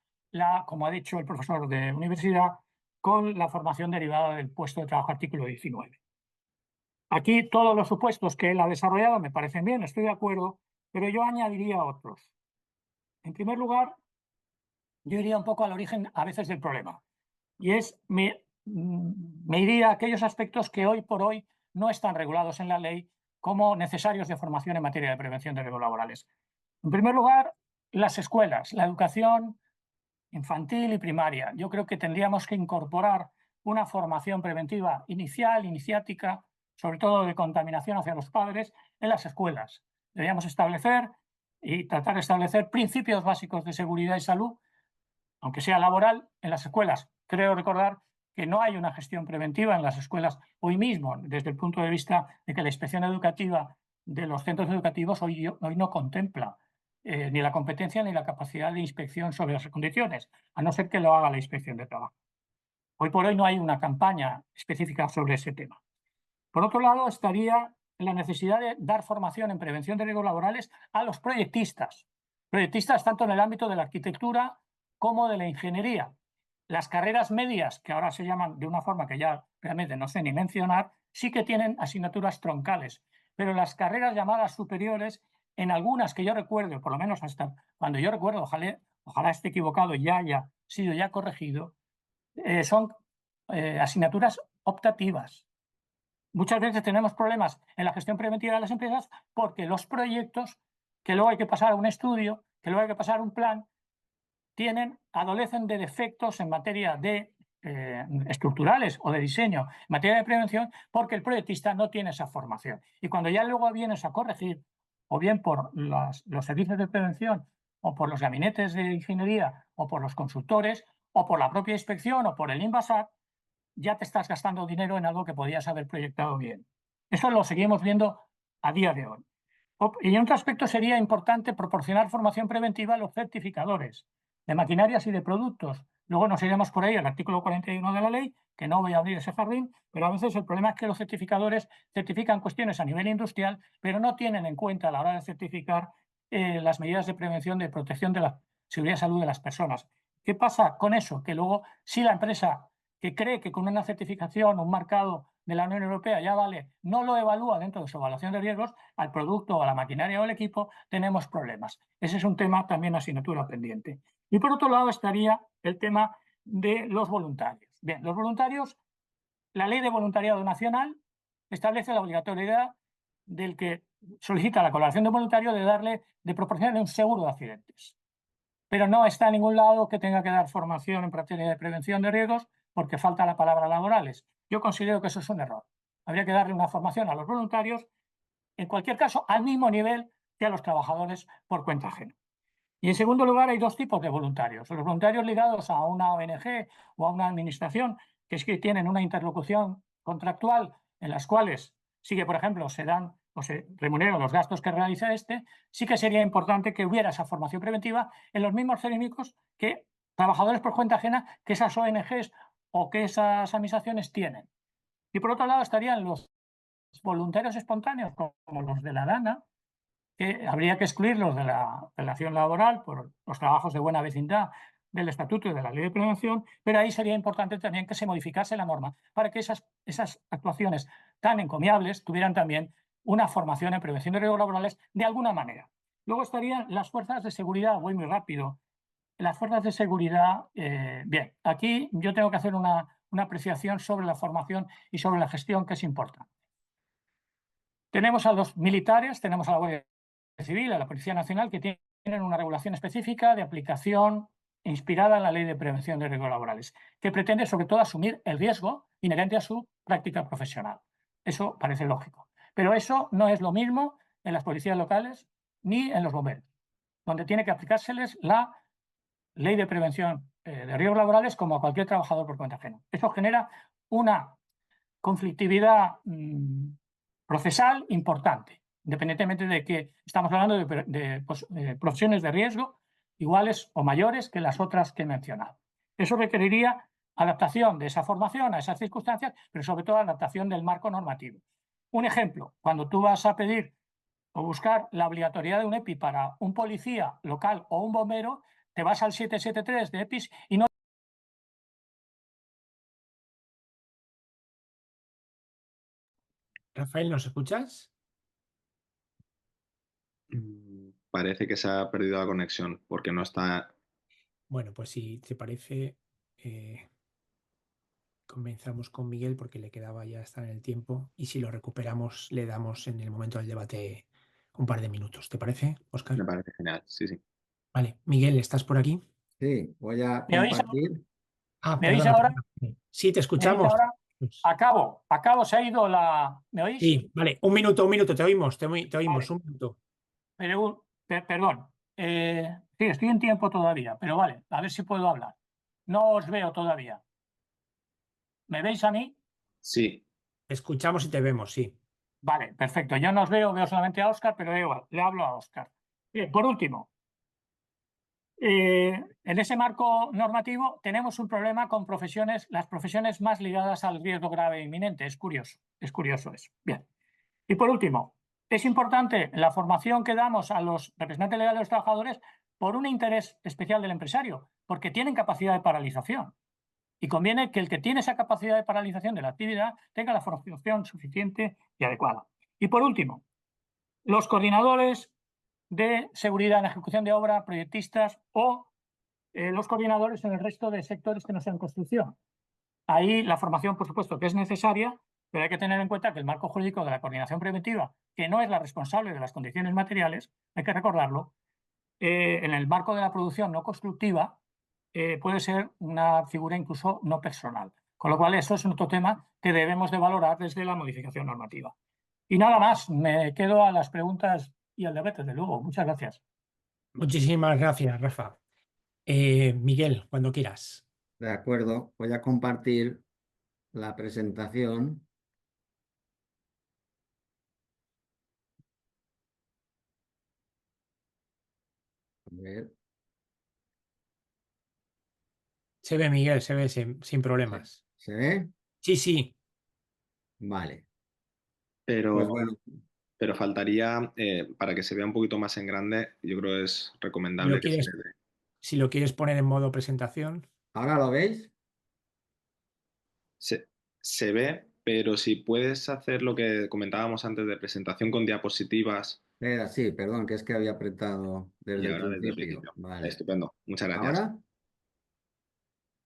como ha dicho el profesor de universidad, con la formación derivada del puesto de trabajo artículo 19. Aquí todos los supuestos que él ha desarrollado me parecen bien, estoy de acuerdo, pero yo añadiría otros. En primer lugar, yo iría un poco al origen a veces del problema, y me iría a aquellos aspectos que hoy por hoy no están regulados en la ley como necesarios de formación en materia de prevención de riesgos laborales. En primer lugar, las escuelas, la educación infantil y primaria. Yo creo que tendríamos que incorporar una formación preventiva inicial, iniciática, sobre todo de contaminación hacia los padres, en las escuelas. Deberíamos establecer y tratar de establecer principios básicos de seguridad y salud, aunque sea laboral, en las escuelas. Creo recordar que no hay una gestión preventiva en las escuelas hoy mismo, desde el punto de vista de que la inspección educativa de los centros educativos hoy no contempla ni la competencia ni la capacidad de inspección sobre las condiciones, a no ser que lo haga la inspección de trabajo. Hoy por hoy no hay una campaña específica sobre ese tema. Por otro lado, estaría la necesidad de dar formación en prevención de riesgos laborales a los proyectistas tanto en el ámbito de la arquitectura como de la ingeniería. Las carreras medias, que ahora se llaman de una forma que ya realmente no sé ni mencionar, sí que tienen asignaturas troncales, pero las carreras llamadas superiores, en algunas que yo recuerdo, por lo menos hasta cuando yo recuerdo, ojalá esté equivocado y ya haya sido ya corregido, son asignaturas optativas. Muchas veces tenemos problemas en la gestión preventiva de las empresas porque los proyectos, que luego hay que pasar a un estudio, que luego hay que pasar a un plan, adolecen de defectos en materia de estructurales o de diseño, en materia de prevención, porque el proyectista no tiene esa formación. Y cuando ya luego vienes a corregir, o bien por los servicios de prevención, o por los gabinetes de ingeniería, o por los consultores, o por la propia inspección, o por el INVASAT, ya te estás gastando dinero en algo que podías haber proyectado bien. Eso lo seguimos viendo a día de hoy. Y en otro aspecto sería importante proporcionar formación preventiva a los certificadores de maquinarias y de productos. Luego nos iremos por ahí al artículo 41 de la ley, que no voy a abrir ese jardín, pero a veces el problema es que los certificadores certifican cuestiones a nivel industrial, pero no tienen en cuenta a la hora de certificar las medidas de prevención, de protección de la seguridad y salud de las personas. ¿Qué pasa con eso? Que luego, si la empresa que cree que con una certificación, un marcado de la Unión Europea ya vale, no lo evalúa dentro de su evaluación de riesgos, al producto, a la maquinaria o al equipo, tenemos problemas. Ese es un tema también asignatura pendiente. Y por otro lado estaría el tema de los voluntarios. Bien, los voluntarios, la Ley de Voluntariado Nacional establece la obligatoriedad del que solicita la colaboración de voluntario de proporcionarle un seguro de accidentes. Pero no está en ningún lado que tenga que dar formación en materia de prevención de riesgos porque falta la palabra laborales. Yo considero que eso es un error. Habría que darle una formación a los voluntarios, en cualquier caso, al mismo nivel que a los trabajadores por cuenta ajena. Y en segundo lugar, hay dos tipos de voluntarios. Los voluntarios ligados a una ONG o a una administración, que es que tienen una interlocución contractual en las cuales sí que, por ejemplo, se dan o se remuneran los gastos que realiza sí que sería importante que hubiera esa formación preventiva en los mismos técnicos que trabajadores por cuenta ajena que esas ONGs o que esas administraciones tienen. Y por otro lado estarían los voluntarios espontáneos, como los de la DANA, que habría que excluirlos de la relación laboral por los trabajos de buena vecindad del Estatuto y de la Ley de Prevención, pero ahí sería importante también que se modificase la norma para que esas actuaciones tan encomiables tuvieran también una formación en prevención de riesgos laborales de alguna manera. Luego estarían las fuerzas de seguridad, voy muy rápido. Las fuerzas de seguridad, bien, aquí yo tengo que hacer una apreciación sobre la formación y sobre la gestión, que es importante. Tenemos a los militares, tenemos a la Guardia Civil, a la Policía Nacional, que tienen una regulación específica de aplicación inspirada en la Ley de Prevención de Riesgos Laborales, que pretende sobre todo asumir el riesgo inherente a su práctica profesional. Eso parece lógico. Pero eso no es lo mismo en las policías locales ni en los bomberos, donde tiene que aplicárseles la Ley de Prevención de Riesgos Laborales como a cualquier trabajador por cuenta ajena. Eso genera una conflictividad procesal importante, independientemente de que estamos hablando de profesiones de riesgo iguales o mayores que las otras que he mencionado. Eso requeriría adaptación de esa formación a esas circunstancias, pero sobre todo adaptación del marco normativo. Un ejemplo, cuando tú vas a pedir o buscar la obligatoriedad de un EPI para un policía local o un bombero, te vas al 773 de EPIs y no. Rafael, ¿nos escuchas? Parece que se ha perdido la conexión porque no está. Bueno, pues si te parece, comenzamos con Miguel porque le quedaba ya estar en el tiempo y si lo recuperamos le damos en el momento del debate un par de minutos. ¿Te parece, Óscar? Me parece genial, sí, sí. Vale, Miguel, ¿estás por aquí? Sí, voy a ¿Me oís? compartir. ¿Me oís ahora? Sí, te ¿Me oís escuchamos. ahora? Acabo, se ha ido la. ¿Me oís? Sí, vale, un minuto, te oímos, Vale. un minuto. Perdón, sí, estoy en tiempo todavía, pero vale, a ver si puedo hablar. No os veo todavía. ¿Me veis a mí? Sí. Te escuchamos y te vemos, sí. Vale, perfecto. Yo no os veo solamente a Óscar, pero da igual, le hablo a Óscar. Bien, por último, en ese marco normativo tenemos un problema con las profesiones más ligadas al riesgo grave e inminente. Es curioso eso. Bien. Y por último, es importante la formación que damos a los representantes legales de los trabajadores por un interés especial del empresario, porque tienen capacidad de paralización. Y conviene que el que tiene esa capacidad de paralización de la actividad tenga la formación suficiente y adecuada. Y por último, los coordinadores de seguridad en ejecución de obra, proyectistas o los coordinadores en el resto de sectores que no sean construcción. Ahí la formación, por supuesto, que es necesaria, pero hay que tener en cuenta que el marco jurídico de la coordinación preventiva, que no es la responsable de las condiciones materiales, hay que recordarlo, en el marco de la producción no constructiva, puede ser una figura incluso no personal. Con lo cual, eso es otro tema que debemos de valorar desde la modificación normativa. Y nada más, me quedo a las preguntas y al debate, desde luego. Muchas gracias. Muchísimas gracias, Rafa. Miguel, cuando quieras. De acuerdo, voy a compartir la presentación. A ver, Se ve, Miguel, se ve sin problemas. ¿se ve? Sí, sí. Vale. Pero, Pues bueno, pero faltaría, para que se vea un poquito más en grande, yo creo que es recomendable que Si lo quieres poner en modo presentación. ¿ahora lo veis? se ve, pero si puedes hacer lo que comentábamos antes de presentación con diapositivas Era sí, perdón, que es que había apretado desde y el ahora desde el principio. principio. Vale. Estupendo, muchas gracias. ¿Ahora?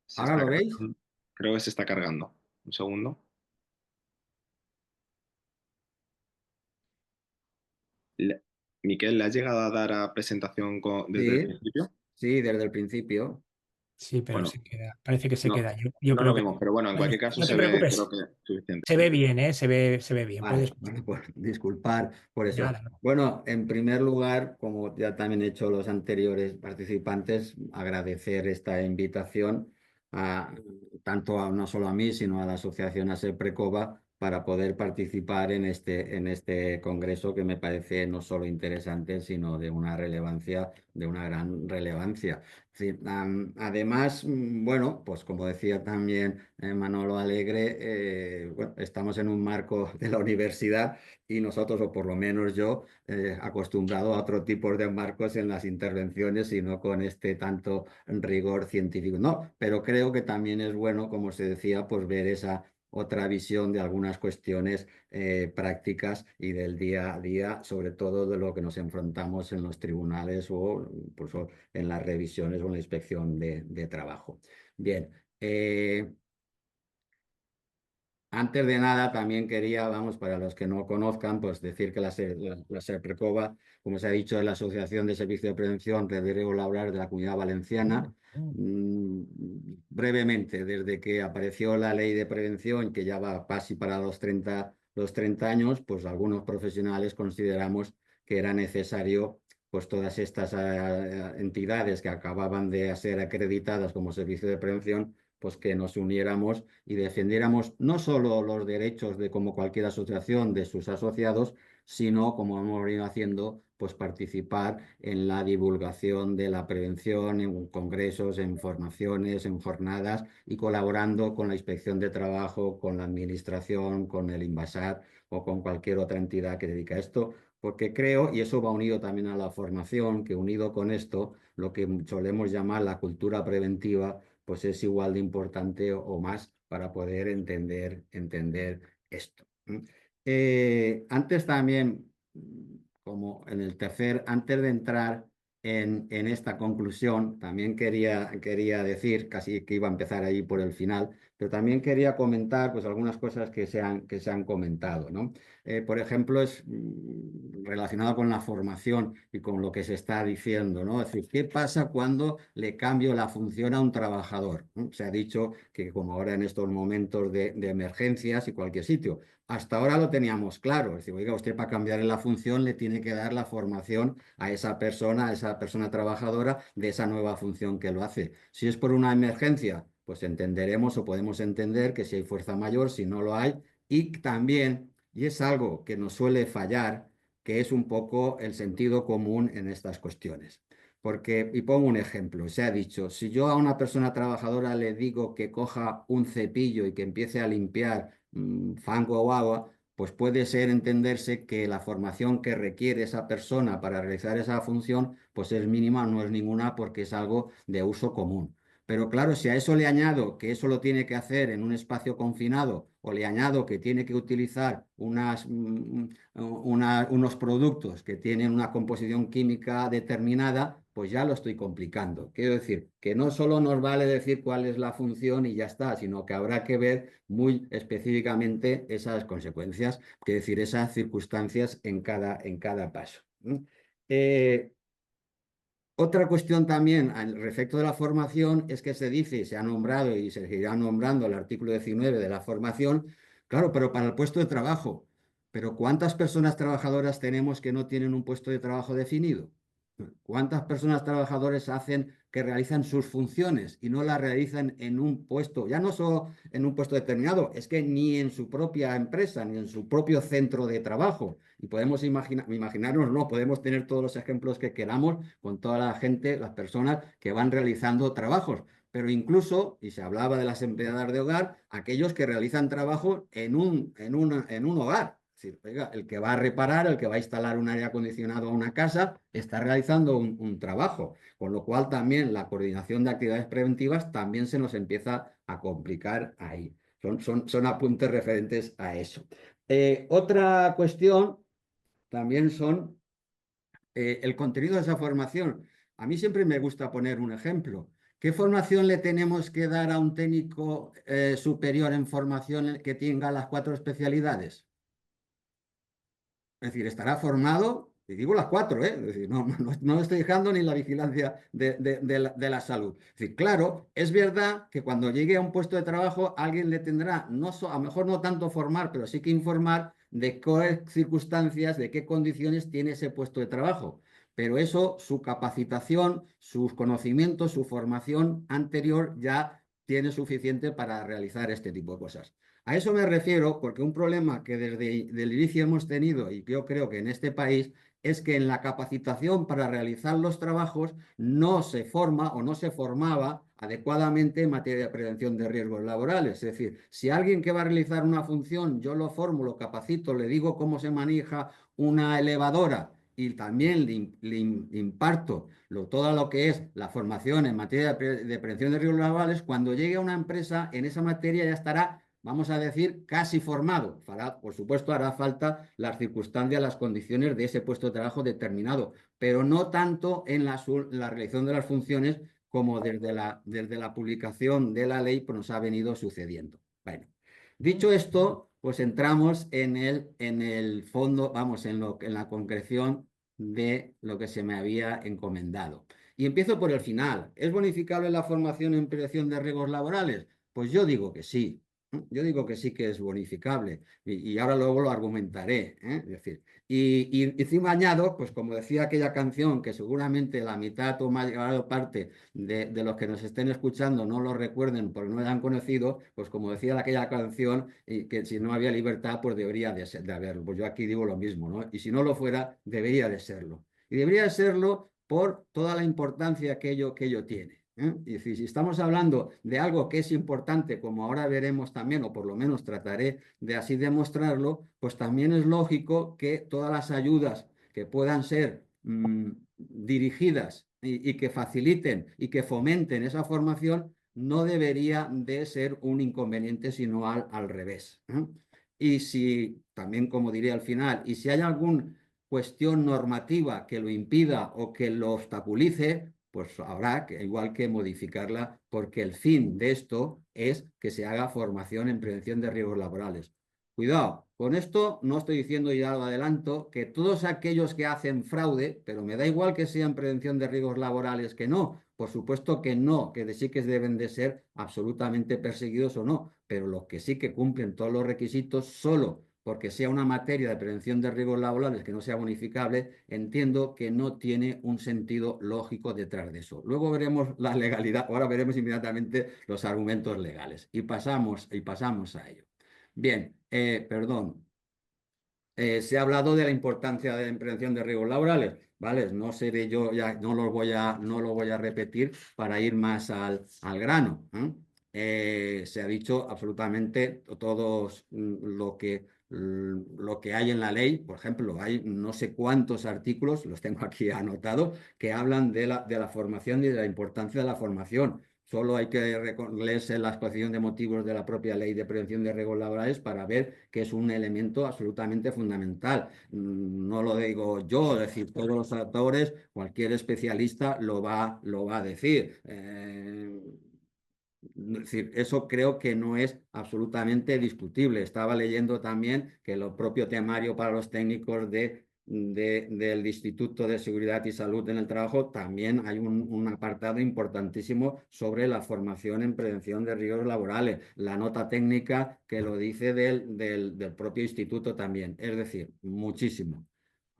Se ¿Ahora está lo veis? cargando. Creo que se está cargando. Un segundo. Miquel, ¿le has llegado a dar a presentación desde el Sí, principio? sí, desde el principio. Sí, pero Bueno, se queda. Parece que se no, queda. Yo no creo lo que. vemos, pero bueno, en Bueno, cualquier caso no te se ve, preocupes. creo que suficiente. Se ve bien, ¿eh? Se ve bien. Vale, Puedes. pues disculpar por eso. Nada, no. Bueno, en primer lugar, como ya también he hecho los anteriores participantes, agradecer esta invitación no solo a mí, sino a la Asociación ASEPRECOVA para poder participar en este congreso que me parece no solo interesante, sino de una relevancia, de una gran relevancia. Sí, además, bueno, pues como decía también Manolo Alegre, bueno, estamos en un marco de la universidad y nosotros, o por lo menos yo, acostumbrado a otro tipo de marcos en las intervenciones y no con este tanto rigor científico. No, pero creo que también es bueno, como se decía, pues ver esa otra visión de algunas cuestiones prácticas y del día a día, sobre todo de lo que nos enfrentamos en los tribunales o incluso en las revisiones o en la inspección de trabajo. Bien. Antes de nada, también quería, vamos, para los que no conozcan, pues decir que la SEPRECOVA, como se ha dicho, es la Asociación de Servicios de Prevención de Riesgos Laborales de la Comunidad Valenciana. Brevemente, desde que apareció la ley de prevención, que ya va casi para los 30 años, pues algunos profesionales consideramos que era necesario, pues todas estas entidades que acababan de ser acreditadas como servicio de prevención, pues que nos uniéramos y defendiéramos no solo los derechos de, como cualquier asociación, de sus asociados, sino, como hemos venido haciendo, pues participar en la divulgación de la prevención, en congresos, en formaciones, en jornadas y colaborando con la Inspección de Trabajo, con la Administración, con el INVASAT o con cualquier otra entidad que dedica a esto, porque creo, y eso va unido también a la formación, que unido con esto, lo que solemos llamar la cultura preventiva, pues es igual de importante o más para poder entender esto. Antes también, como en el antes de entrar en esta conclusión, también quería decir, casi que iba a empezar ahí por el final, pero también quería comentar pues algunas cosas que se han comentado, ¿no? Por ejemplo, es relacionado con la formación y con lo que se está diciendo, ¿no? Es decir, ¿qué pasa cuando le cambio la función a un trabajador? ¿No? Se ha dicho que como ahora en estos momentos de emergencias y cualquier sitio, hasta ahora lo teníamos claro, es decir, oiga, usted para cambiarle la función le tiene que dar la formación a esa persona trabajadora de esa nueva función que lo hace. Si es por una emergencia, pues entenderemos o podemos entender que si hay fuerza mayor, si no lo hay, y también, y es algo que nos suele fallar, que es un poco el sentido común en estas cuestiones. Porque, y pongo un ejemplo, se ha dicho, si yo a una persona trabajadora le digo que coja un cepillo y que empiece a limpiar fango o agua, pues puede ser entenderse que la formación que requiere esa persona para realizar esa función, pues es mínima, no es ninguna, porque es algo de uso común. Pero claro, si a eso le añado que eso lo tiene que hacer en un espacio confinado o le añado que tiene que utilizar unos productos que tienen una composición química determinada, pues ya lo estoy complicando. Quiero decir, que no solo nos vale decir cuál es la función y ya está, sino que habrá que ver muy específicamente esas consecuencias, es decir, esas circunstancias en cada paso. Otra cuestión también al respecto de la formación es que se dice, se ha nombrado y se seguirá nombrando el artículo 19 de la formación, claro, pero para el puesto de trabajo. Pero ¿cuántas personas trabajadoras tenemos que no tienen un puesto de trabajo definido? ¿Cuántas personas trabajadoras hacen que realizan sus funciones y no las realizan en un puesto, ya no solo en un puesto determinado, es que ni en su propia empresa, ni en su propio centro de trabajo? Y podemos imaginarnos, no, podemos tener todos los ejemplos que queramos con toda la gente, las personas que van realizando trabajos. Pero incluso, y se hablaba de las empleadas de hogar, aquellos que realizan trabajo en un hogar. Es decir, oiga, el que va a reparar, el que va a instalar un aire acondicionado a una casa, está realizando un trabajo. Con lo cual también la coordinación de actividades preventivas también se nos empieza a complicar ahí. Son apuntes referentes a eso. Otra cuestión también son el contenido de esa formación. A mí siempre me gusta poner un ejemplo. ¿Qué formación le tenemos que dar a un técnico superior en formación que tenga las 4 especialidades? Es decir, estará formado, y digo las 4, ¿eh? Es decir, no estoy dejando ni la vigilancia de la salud. Es decir, claro, es verdad que cuando llegue a un puesto de trabajo, alguien le tendrá, a lo mejor no tanto formar, pero sí que informar de qué circunstancias, de qué condiciones tiene ese puesto de trabajo. Pero eso, su capacitación, sus conocimientos, su formación anterior ya tiene suficiente para realizar este tipo de cosas. A eso me refiero porque un problema que desde el inicio hemos tenido, y yo creo que en este país, es que en la capacitación para realizar los trabajos no se forma o no se formaba adecuadamente en materia de prevención de riesgos laborales. Es decir, si alguien que va a realizar una función, yo lo formo, lo capacito, le digo cómo se maneja una elevadora y también le imparto todo lo que es la formación en materia de prevención de riesgos laborales, cuando llegue a una empresa en esa materia ya estará, vamos a decir, casi formado. Por supuesto, hará falta las circunstancias, las condiciones de ese puesto de trabajo determinado, pero no tanto en la realización de las funciones como desde la publicación de la ley pues nos ha venido sucediendo. Bueno, dicho esto, pues entramos en el fondo, vamos, en la concreción de lo que se me había encomendado. Y empiezo por el final. ¿Es bonificable la formación en prevención de riesgos laborales? Pues yo digo que sí. Yo digo que sí que es bonificable y ahora luego lo argumentaré. Es decir, y encima añado, pues como decía aquella canción, que seguramente la mitad o mayor parte de los que nos estén escuchando no lo recuerden porque no la han conocido, pues como decía aquella canción, que si no había libertad, pues debería de haberlo. Pues yo aquí digo lo mismo, ¿no? Y si no lo fuera, debería de serlo. Y debería de serlo por toda la importancia que ello tiene. Y si estamos hablando de algo que es importante, como ahora veremos también, o por lo menos trataré de así demostrarlo, pues también es lógico que todas las ayudas que puedan ser dirigidas y que faciliten y que fomenten esa formación no debería de ser un inconveniente, sino al revés. Y si, también como diré al final, y si hay alguna cuestión normativa que lo impida o que lo obstaculice, pues habrá que, igual que modificarla, porque el fin de esto es que se haga formación en prevención de riesgos laborales. Cuidado, con esto no estoy diciendo, ya lo adelanto, que todos aquellos que hacen fraude, pero me da igual que sea en prevención de riesgos laborales que no, por supuesto que no, que sí que deben de ser absolutamente perseguidos o no, pero los que sí que cumplen todos los requisitos solo porque sea una materia de prevención de riesgos laborales que no sea bonificable, entiendo que no tiene un sentido lógico detrás de eso. Luego veremos la legalidad, ahora veremos inmediatamente los argumentos legales y pasamos a ello. Bien, perdón. Se ha hablado de la importancia de la prevención de riesgos laborales, ¿vale? No seré yo, ya no lo voy a repetir para ir más al grano. Se ha dicho absolutamente todo lo que hay en la ley. Por ejemplo, hay no sé cuántos artículos, los tengo aquí anotados, que hablan de la formación y de la importancia de la formación. Solo hay que leerse la exposición de motivos de la propia Ley de Prevención de Riesgos Laborales para ver que es un elemento absolutamente fundamental. No lo digo yo, es decir, todos los autores, cualquier especialista lo va a decir. Es decir, eso creo que no es absolutamente discutible. Estaba leyendo también que lo propio temario para los técnicos del Instituto de Seguridad y Salud en el Trabajo también hay un apartado importantísimo sobre la formación en prevención de riesgos laborales. La nota técnica que lo dice del propio instituto también. Es decir, muchísimo.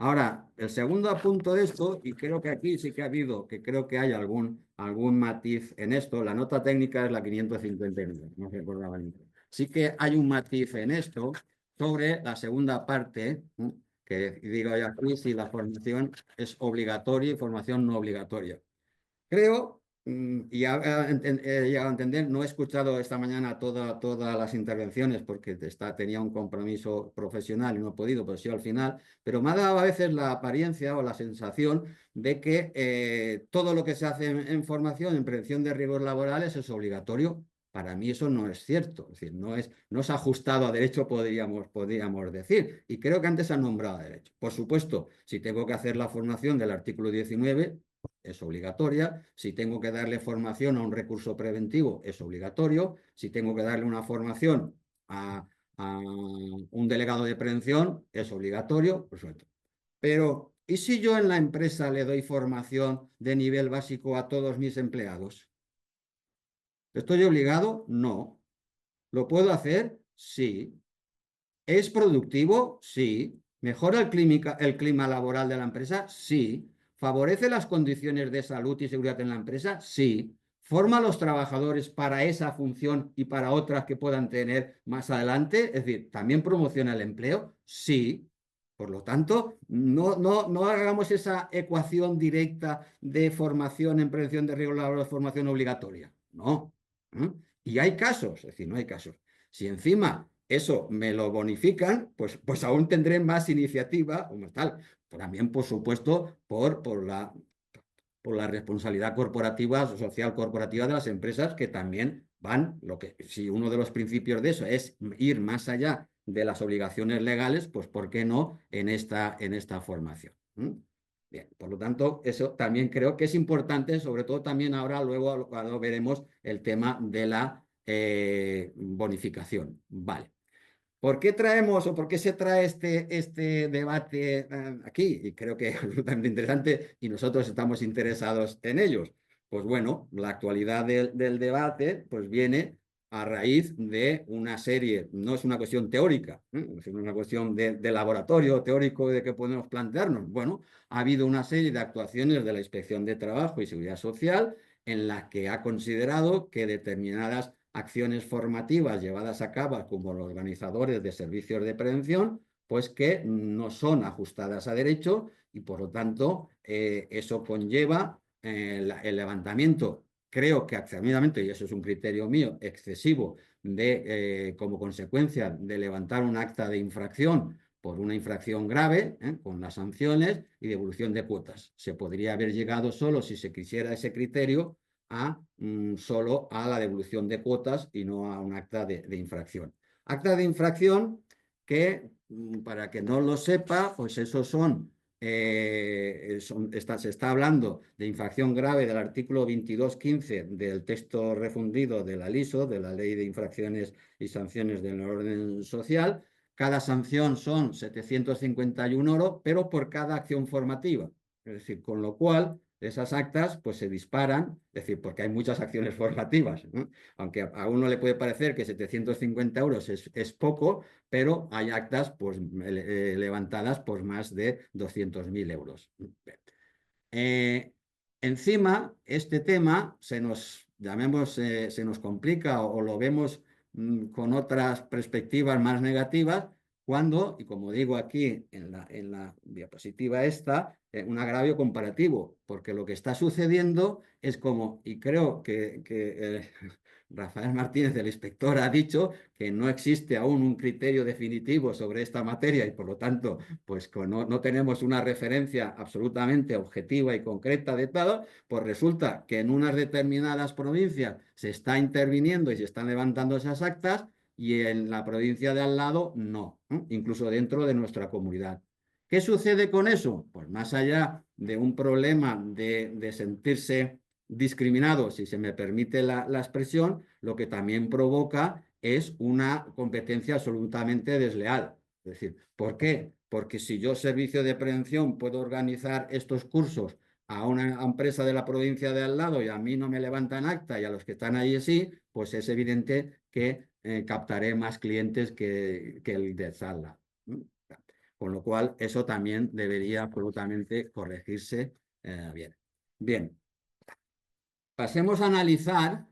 Ahora, el segundo punto de esto, y creo que aquí sí que ha habido, que creo que hay algún matiz en esto, la nota técnica es la 559, no recordaba ni. Sí que hay un matiz en esto sobre la segunda parte, que digo yo aquí si la formación es obligatoria y formación no obligatoria. Creo, y he llegado a entender, no he escuchado esta mañana todas las intervenciones porque tenía un compromiso profesional y no he podido, pero sí al final, pero me ha dado a veces la apariencia o la sensación de que todo lo que se hace en formación, en prevención de riesgos laborales es obligatorio. Para mí eso no es cierto, es decir, no es ajustado a derecho, podríamos decir, y creo que antes han nombrado a derecho. Por supuesto, si tengo que hacer la formación del artículo 19, es obligatoria. Si tengo que darle formación a un recurso preventivo, es obligatorio. Si tengo que darle una formación a un delegado de prevención, es obligatorio, por supuesto. Pero, ¿y si yo en la empresa le doy formación de nivel básico a todos mis empleados? ¿Estoy obligado? No. ¿Lo puedo hacer? Sí. ¿Es productivo? Sí. ¿Mejora el clima laboral de la empresa? Sí. ¿Favorece las condiciones de salud y seguridad en la empresa? Sí. ¿Forma a los trabajadores para esa función y para otras que puedan tener más adelante? Es decir, ¿también promociona el empleo? Sí. Por lo tanto, no hagamos esa ecuación directa de formación en prevención de riesgos laborales, formación obligatoria. No. Y hay casos, es decir, no hay casos. Si encima eso me lo bonifican, pues aún tendré más iniciativa, como tal. También, por supuesto, por la responsabilidad corporativa, social corporativa de las empresas, que también si uno de los principios de eso es ir más allá de las obligaciones legales, pues ¿por qué no en esta formación? Bien, por lo tanto, eso también creo que es importante, sobre todo también ahora, luego veremos el tema de la bonificación. Vale. ¿Por qué traemos o por qué se trae este debate aquí? Y creo que es absolutamente interesante y nosotros estamos interesados en ellos. Pues bueno, la actualidad del debate pues viene a raíz de una serie, no es una cuestión teórica, es una cuestión de laboratorio teórico de que podemos plantearnos. Bueno, ha habido una serie de actuaciones de la Inspección de Trabajo y Seguridad Social en las que ha considerado que determinadas acciones formativas llevadas a cabo como los organizadores de servicios de prevención, pues que no son ajustadas a derecho y por lo tanto eso conlleva el levantamiento, creo que accionadamente, y eso es un criterio mío, excesivo, como consecuencia de levantar un acta de infracción por una infracción grave, con las sanciones y devolución de cuotas. Se podría haber llegado solo, si se quisiera ese criterio, solo a la devolución de cuotas y no a un acta de infracción. Acta de infracción que, para que no lo sepa, pues esos se está hablando de infracción grave del artículo 22.15 del texto refundido de la LISO, de la Ley de Infracciones y Sanciones del Orden Social. Cada sanción son 751 €, pero por cada acción formativa. Es decir, con lo cual esas actas pues se disparan, es decir, porque hay muchas acciones formativas, ¿no? Aunque a uno le puede parecer que 750 € es poco, pero hay actas pues, levantadas por más de 200.000 €. Encima, este tema se nos complica o lo vemos con otras perspectivas más negativas cuando, y como digo aquí en la diapositiva esta, un agravio comparativo, porque lo que está sucediendo es como, y creo que Rafael Martínez, el inspector, ha dicho que no existe aún un criterio definitivo sobre esta materia y por lo tanto pues no tenemos una referencia absolutamente objetiva y concreta de todo, pues resulta que en unas determinadas provincias se está interviniendo y se están levantando esas actas y en la provincia de al lado no, incluso dentro de nuestra comunidad. ¿Qué sucede con eso? Pues más allá de un problema de sentirse discriminado, si se me permite la expresión, lo que también provoca es una competencia absolutamente desleal. Es decir, ¿por qué? Porque si yo, servicio de prevención, puedo organizar estos cursos a una empresa de la provincia de al lado y a mí no me levantan acta y a los que están ahí sí, pues es evidente que captaré más clientes que el de Zalda. Con lo cual, eso también debería absolutamente corregirse bien. Bien, pasemos a analizar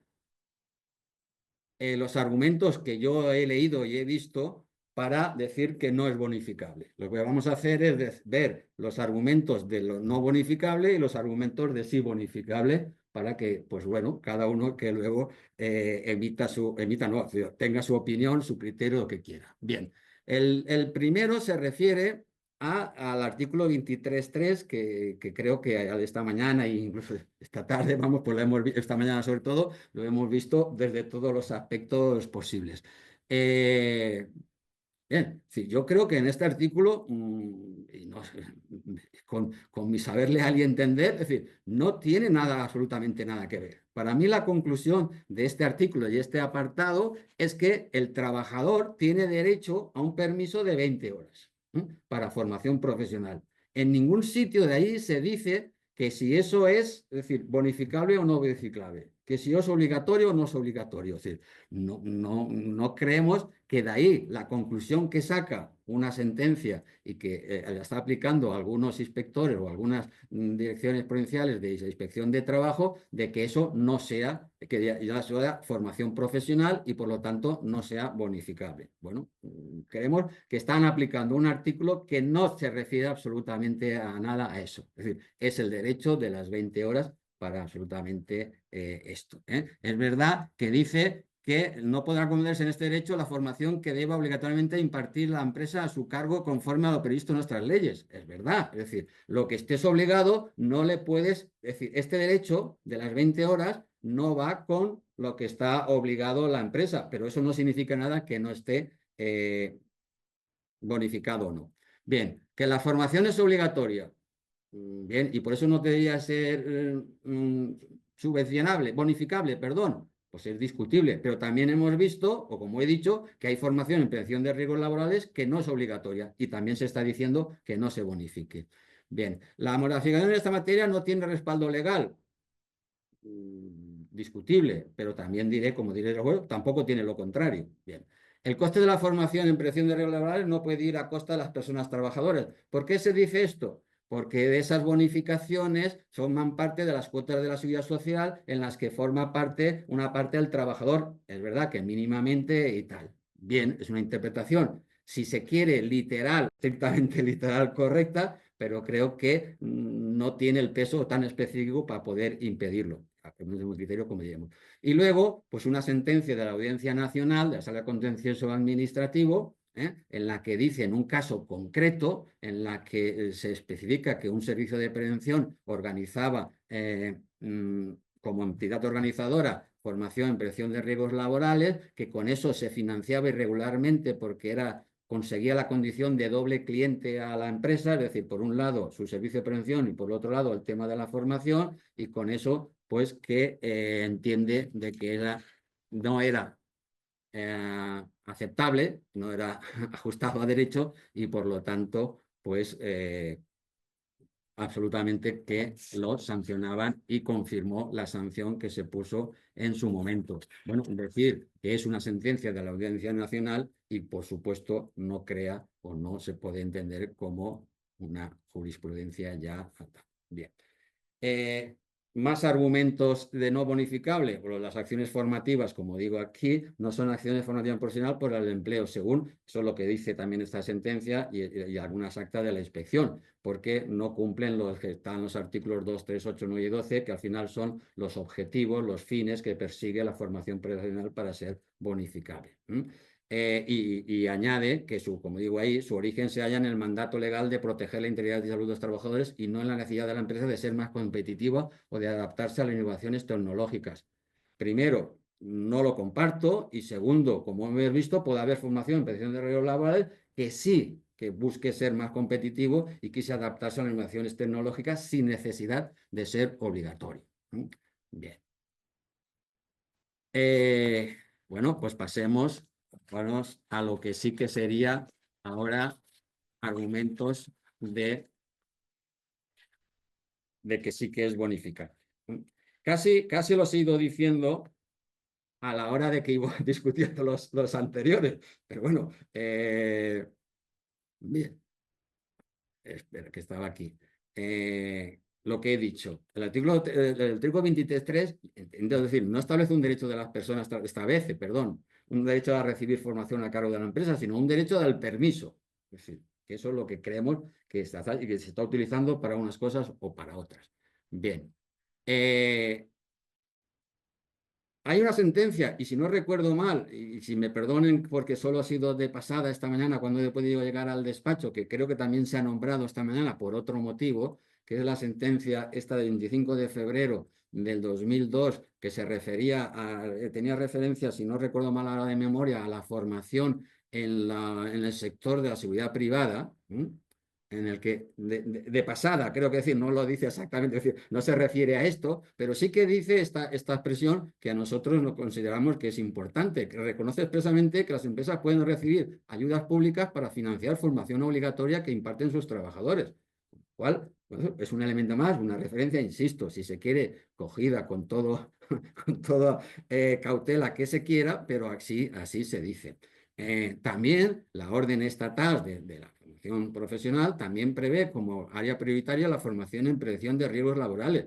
los argumentos que yo he leído y he visto para decir que no es bonificable. Lo que vamos a hacer es ver los argumentos de lo no bonificable y los argumentos de sí bonificable para que, pues bueno, cada uno que luego tenga su opinión, su criterio, lo que quiera. Bien, el primero se refiere al artículo 23.3 que creo que esta mañana e incluso esta tarde, vamos, pues lo hemos visto, esta mañana sobre todo, lo hemos visto desde todos los aspectos posibles. Bien, sí, yo creo que en este artículo, y no, con mi saber leer y entender, es decir, no tiene nada, absolutamente nada que ver. Para mí la conclusión de este artículo y este apartado es que el trabajador tiene derecho a un permiso de 20 horas para formación profesional. En ningún sitio de ahí se dice que si eso es decir, bonificable o no bonificable, que si es obligatorio o no es obligatorio. Es decir, no creemos que de ahí la conclusión que saca una sentencia y que la está aplicando algunos inspectores o algunas direcciones provinciales de inspección de trabajo, de que eso no sea, que ya sea formación profesional y por lo tanto no sea bonificable. Bueno, creemos que están aplicando un artículo que no se refiere absolutamente a nada a eso. Es decir, es el derecho de las 20 horas para absolutamente esto. Es verdad que dice que no podrá concederse en este derecho la formación que deba obligatoriamente impartir la empresa a su cargo conforme a lo previsto en nuestras leyes. Es verdad, es decir, lo que estés obligado no le puedes, es decir, este derecho de las 20 horas no va con lo que está obligado la empresa, pero eso no significa nada que no esté bonificado o no. Bien, que la formación es obligatoria. Bien, y por eso no debería ser subvencionable, bonificable, perdón, pues es discutible, pero también hemos visto, o como he dicho, que hay formación en prevención de riesgos laborales que no es obligatoria y también se está diciendo que no se bonifique. Bien, la modificación de esta materia no tiene respaldo legal, discutible, pero también diré, como diré luego, tampoco tiene lo contrario. Bien. El coste de la formación en prevención de riesgos laborales no puede ir a costa de las personas trabajadoras. ¿Por qué se dice esto? Porque de esas bonificaciones forman parte de las cuotas de la seguridad social en las que forma parte una parte del trabajador. Es verdad que mínimamente y tal. Bien, es una interpretación, si se quiere, literal, estrictamente literal correcta, pero creo que no tiene el peso tan específico para poder impedirlo. El mismo criterio como diremos. Y luego, pues una sentencia de la Audiencia Nacional, de la Sala Contencioso Administrativo, en la que dice en un caso concreto, en la que se especifica que un servicio de prevención organizaba como entidad organizadora formación en prevención de riesgos laborales, que con eso se financiaba irregularmente porque conseguía la condición de doble cliente a la empresa, es decir, por un lado su servicio de prevención y por otro lado el tema de la formación, y con eso pues que entiende de que no era aceptable, no era ajustado a derecho y por lo tanto pues absolutamente que lo sancionaban y confirmó la sanción que se puso en su momento. Bueno, decir que es una sentencia de la Audiencia Nacional y por supuesto no crea o no se puede entender como una jurisprudencia ya. Bien. más argumentos de no bonificable. Bueno, las acciones formativas, como digo aquí, no son acciones formativas profesional por el empleo, según eso es lo que dice también esta sentencia y algunas actas de la inspección, porque no cumplen los que están los artículos 2, 3, 8, 9 y 12, que al final son los objetivos, los fines que persigue la formación profesional para ser bonificable. Y añade que, como digo ahí, su origen se halla en el mandato legal de proteger la integridad y salud de los trabajadores y no en la necesidad de la empresa de ser más competitiva o de adaptarse a las innovaciones tecnológicas. Primero, no lo comparto y segundo, como hemos visto, puede haber formación en prevención de riesgos laborales que sí que busque ser más competitivo y quise adaptarse a las innovaciones tecnológicas sin necesidad de ser obligatorio. Bien. Bueno, pues pasemos a lo que sí que sería ahora argumentos de que sí que es bonificar. Casi los he ido diciendo a la hora de que iba discutiendo los anteriores, pero bueno, bien, espera, que estaba aquí. Lo que he dicho, el artículo 23.3, es decir, no establece un derecho de las personas, establece, perdón, un derecho a recibir formación a cargo de la empresa, sino un derecho al permiso. Es decir, que eso es lo que creemos que se está utilizando para unas cosas o para otras. Bien. Hay una sentencia, y si no recuerdo mal, y si me perdonen porque solo ha sido de pasada esta mañana cuando he podido llegar al despacho, que creo que también se ha nombrado esta mañana por otro motivo, que es la sentencia esta del 25 de febrero del 2002, que se refería tenía referencia, si no recuerdo mal ahora de memoria, a la formación en el sector de la seguridad privada, en el que de pasada, creo que decir, no lo dice exactamente, es decir, no se refiere a esto, pero sí que dice esta expresión que a nosotros nos consideramos que es importante, que reconoce expresamente que las empresas pueden recibir ayudas públicas para financiar formación obligatoria que imparten sus trabajadores. ¿Cuál? Bueno, es un elemento más, una referencia, insisto, si se quiere, cogida con todo, con toda cautela que se quiera, pero así se dice. También la orden estatal de la formación profesional también prevé como área prioritaria la formación en prevención de riesgos laborales.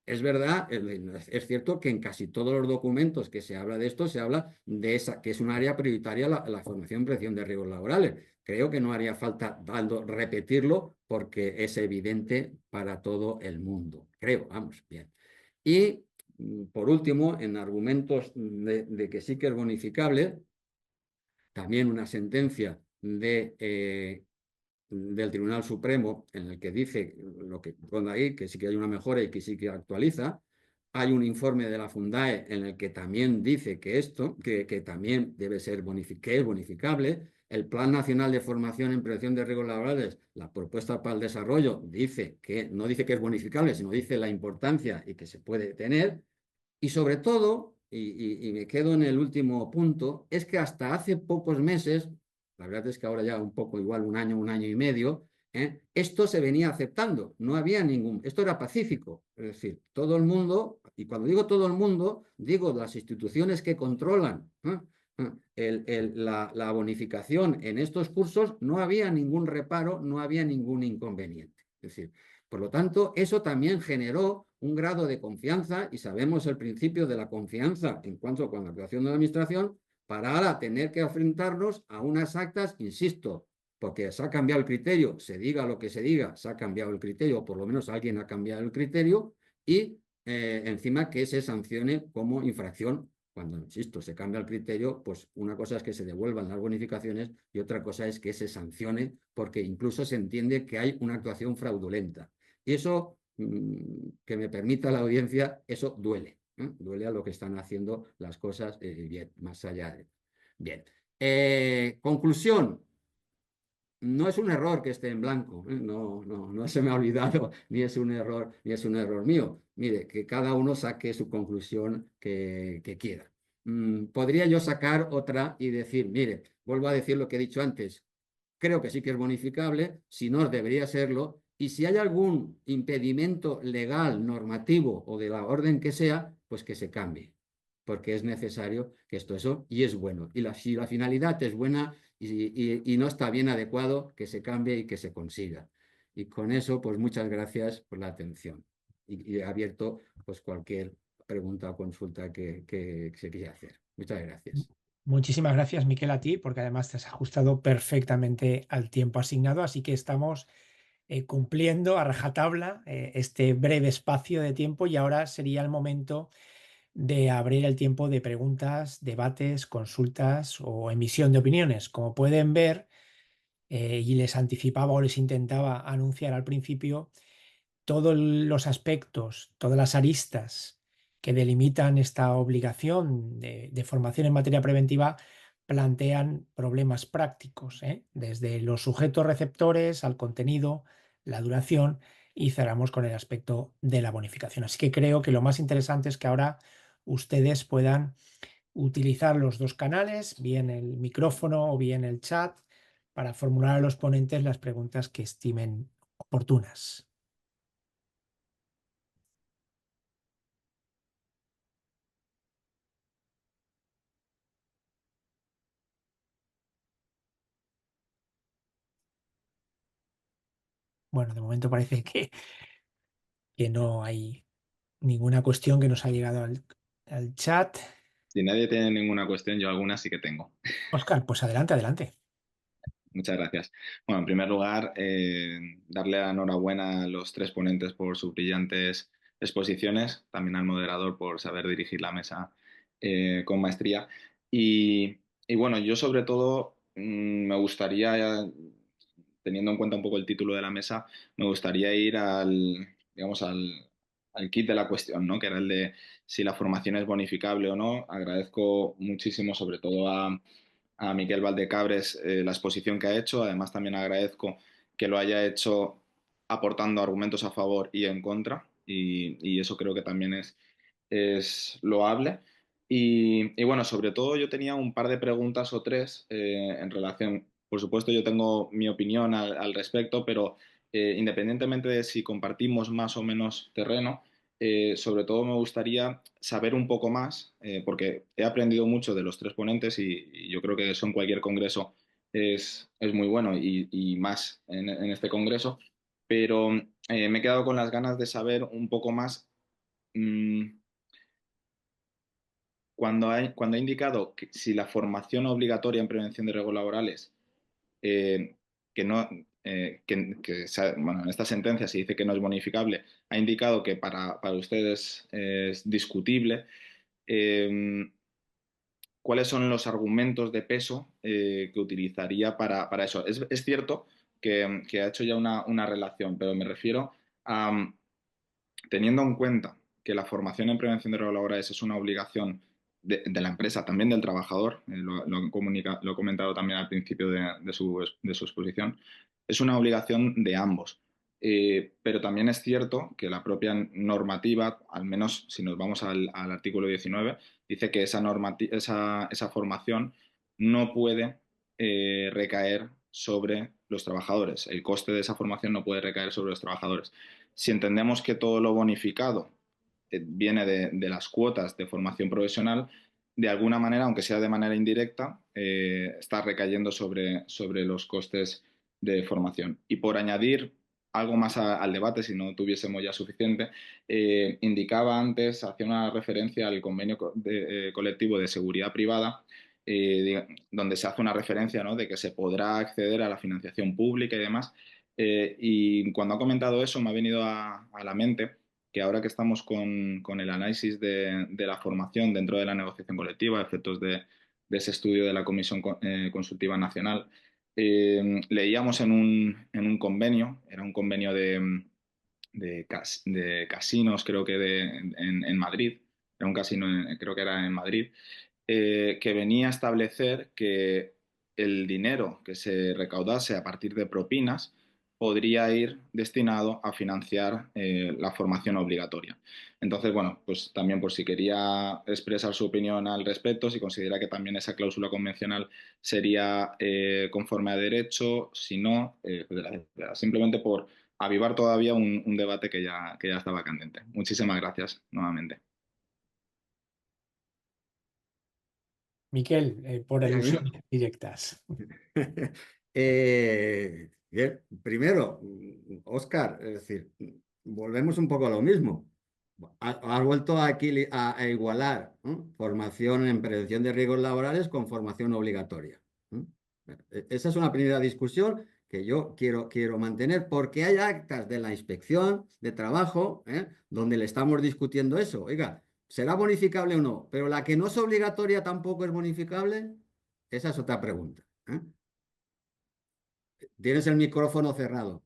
Es verdad, es cierto que en casi todos los documentos que se habla de esto, se habla de esa, que es un área prioritaria la formación en prevención de riesgos laborales. Creo que no haría falta repetirlo porque es evidente para todo el mundo. Creo, vamos, bien. Y por último, en argumentos de que sí que es bonificable, también una sentencia del Tribunal Supremo en el que dice lo que pone ahí, que sí que hay una mejora y que sí que actualiza. Hay un informe de la Fundae en el que también dice que esto, que también debe ser que es bonificable. El Plan Nacional de Formación en Prevención de Riesgos Laborales, la propuesta para el desarrollo, dice que no dice que es bonificable, sino dice la importancia y que se puede tener. Y sobre todo, y me quedo en el último punto, es que hasta hace pocos meses, la verdad es que ahora ya un poco igual un año y medio, esto se venía aceptando, no había esto era pacífico, es decir, todo el mundo, y cuando digo todo el mundo, digo las instituciones que controlan la bonificación en estos cursos, no había ningún reparo, no había ningún inconveniente. Es decir, por lo tanto, eso también generó un grado de confianza y sabemos el principio de la confianza en cuanto a la actuación de la administración para ahora tener que enfrentarnos a unas actas, insisto, porque se ha cambiado el criterio, se diga lo que se diga, se ha cambiado el criterio, o por lo menos alguien ha cambiado el criterio, y encima que se sancione como infracción. Cuando, insisto, se cambia el criterio, pues una cosa es que se devuelvan las bonificaciones y otra cosa es que se sancione porque incluso se entiende que hay una actuación fraudulenta. Y eso, que me permita la audiencia, eso duele. Duele a lo que están haciendo las cosas bien, más allá de... Bien. Conclusión. No es un error que esté en blanco, no se me ha olvidado, ni es un error mío. Mire, que cada uno saque su conclusión que quiera. Podría yo sacar otra y decir, mire, vuelvo a decir lo que he dicho antes, creo que sí que es bonificable, si no debería serlo, y si hay algún impedimento legal, normativo o de la orden que sea, pues que se cambie, porque es necesario que eso, y es bueno. Y si la finalidad es buena y no está bien adecuado, que se cambie y que se consiga. Y con eso, pues muchas gracias por la atención. y abierto pues cualquier pregunta o consulta que se quiera hacer. Muchas gracias. Muchísimas gracias, Miquel, a ti, porque además te has ajustado perfectamente al tiempo asignado, así que estamos cumpliendo a rajatabla este breve espacio de tiempo y ahora sería el momento de abrir el tiempo de preguntas, debates, consultas o emisión de opiniones. Como pueden ver, y les anticipaba o les intentaba anunciar al principio, todos los aspectos, todas las aristas que delimitan esta obligación de formación en materia preventiva plantean problemas prácticos, desde los sujetos receptores al contenido, la duración, y cerramos con el aspecto de la bonificación. Así que creo que lo más interesante es que ahora ustedes puedan utilizar los dos canales, bien el micrófono o bien el chat, para formular a los ponentes las preguntas que estimen oportunas. Bueno, de momento parece que no hay ninguna cuestión que nos ha llegado al chat. Si nadie tiene ninguna cuestión, yo alguna sí que tengo. Óscar, pues adelante, adelante. Muchas gracias. Bueno, en primer lugar, darle la enhorabuena a los tres ponentes por sus brillantes exposiciones, también al moderador por saber dirigir la mesa con maestría. Y bueno, yo sobre todo me gustaría, teniendo en cuenta un poco el título de la mesa, me gustaría ir digamos, al kit de la cuestión, ¿no? Que era el de si la formación es bonificable o no. Agradezco muchísimo, sobre todo a Miquel Valdecabres la exposición que ha hecho. Además, también agradezco que lo haya hecho aportando argumentos a favor y en contra, y eso creo que también es loable. Y bueno, sobre todo yo tenía un par de preguntas o tres en relación, por supuesto yo tengo mi opinión al respecto, pero independientemente de si compartimos más o menos terreno, sobre todo me gustaría saber un poco más, porque he aprendido mucho de los tres ponentes y yo creo que eso en cualquier congreso es muy bueno y más en este congreso, pero me he quedado con las ganas de saber un poco más. mm, cuando ha indicado que si la formación obligatoria en prevención de riesgos laborales, eh, que no, bueno, en esta sentencia se dice que no es bonificable, ha indicado que para ustedes es discutible. eh, ¿Cuáles son los argumentos de peso que utilizaría para eso? Es cierto que ha hecho ya una relación, pero me refiero a, teniendo en cuenta que la formación en prevención de riesgos laborales es una obligación de la empresa, también del trabajador, lo he comentado también al principio de su exposición, es una obligación de ambos. Pero también es cierto que la propia normativa, al menos si nos vamos al artículo 19, dice que esa formación no puede recaer sobre los trabajadores. El coste de esa formación no puede recaer sobre los trabajadores. Si entendemos que todo lo bonificado viene de las cuotas de formación profesional, de alguna manera, aunque sea de manera indirecta, está recayendo sobre los costes de formación. Y por añadir algo más al debate, si no tuviésemos ya suficiente, indicaba antes, hacía una referencia al convenio colectivo de seguridad privada, donde se hace una referencia, ¿no?, de que se podrá acceder a la financiación pública y demás. Y cuando ha comentado eso me ha venido a la mente que ahora que estamos con el análisis de la formación dentro de la negociación colectiva, a efectos de ese estudio de la Comisión Consultiva Nacional, leíamos en un convenio, era un convenio de casinos, creo que en Madrid, era un casino, creo que era en Madrid, que venía a establecer que el dinero que se recaudase a partir de propinas podría ir destinado a financiar la formación obligatoria. Entonces, bueno, pues también por si quería expresar su opinión al respecto, si considera que también esa cláusula convencional sería conforme a derecho, si no, simplemente por avivar todavía un debate que ya estaba candente. Muchísimas gracias nuevamente. Miquel, por alusiones directas. Bien, primero, Óscar, es decir, volvemos un poco a lo mismo. Has vuelto a igualar, ¿no?, formación en prevención de riesgos laborales con formación obligatoria, ¿no? Esa es una primera discusión que yo quiero mantener, porque hay actas de la Inspección de Trabajo, donde le estamos discutiendo eso. Oiga, ¿será bonificable o no? Pero la que no es obligatoria tampoco es bonificable. Esa es otra pregunta, ¿eh? Tienes el micrófono cerrado.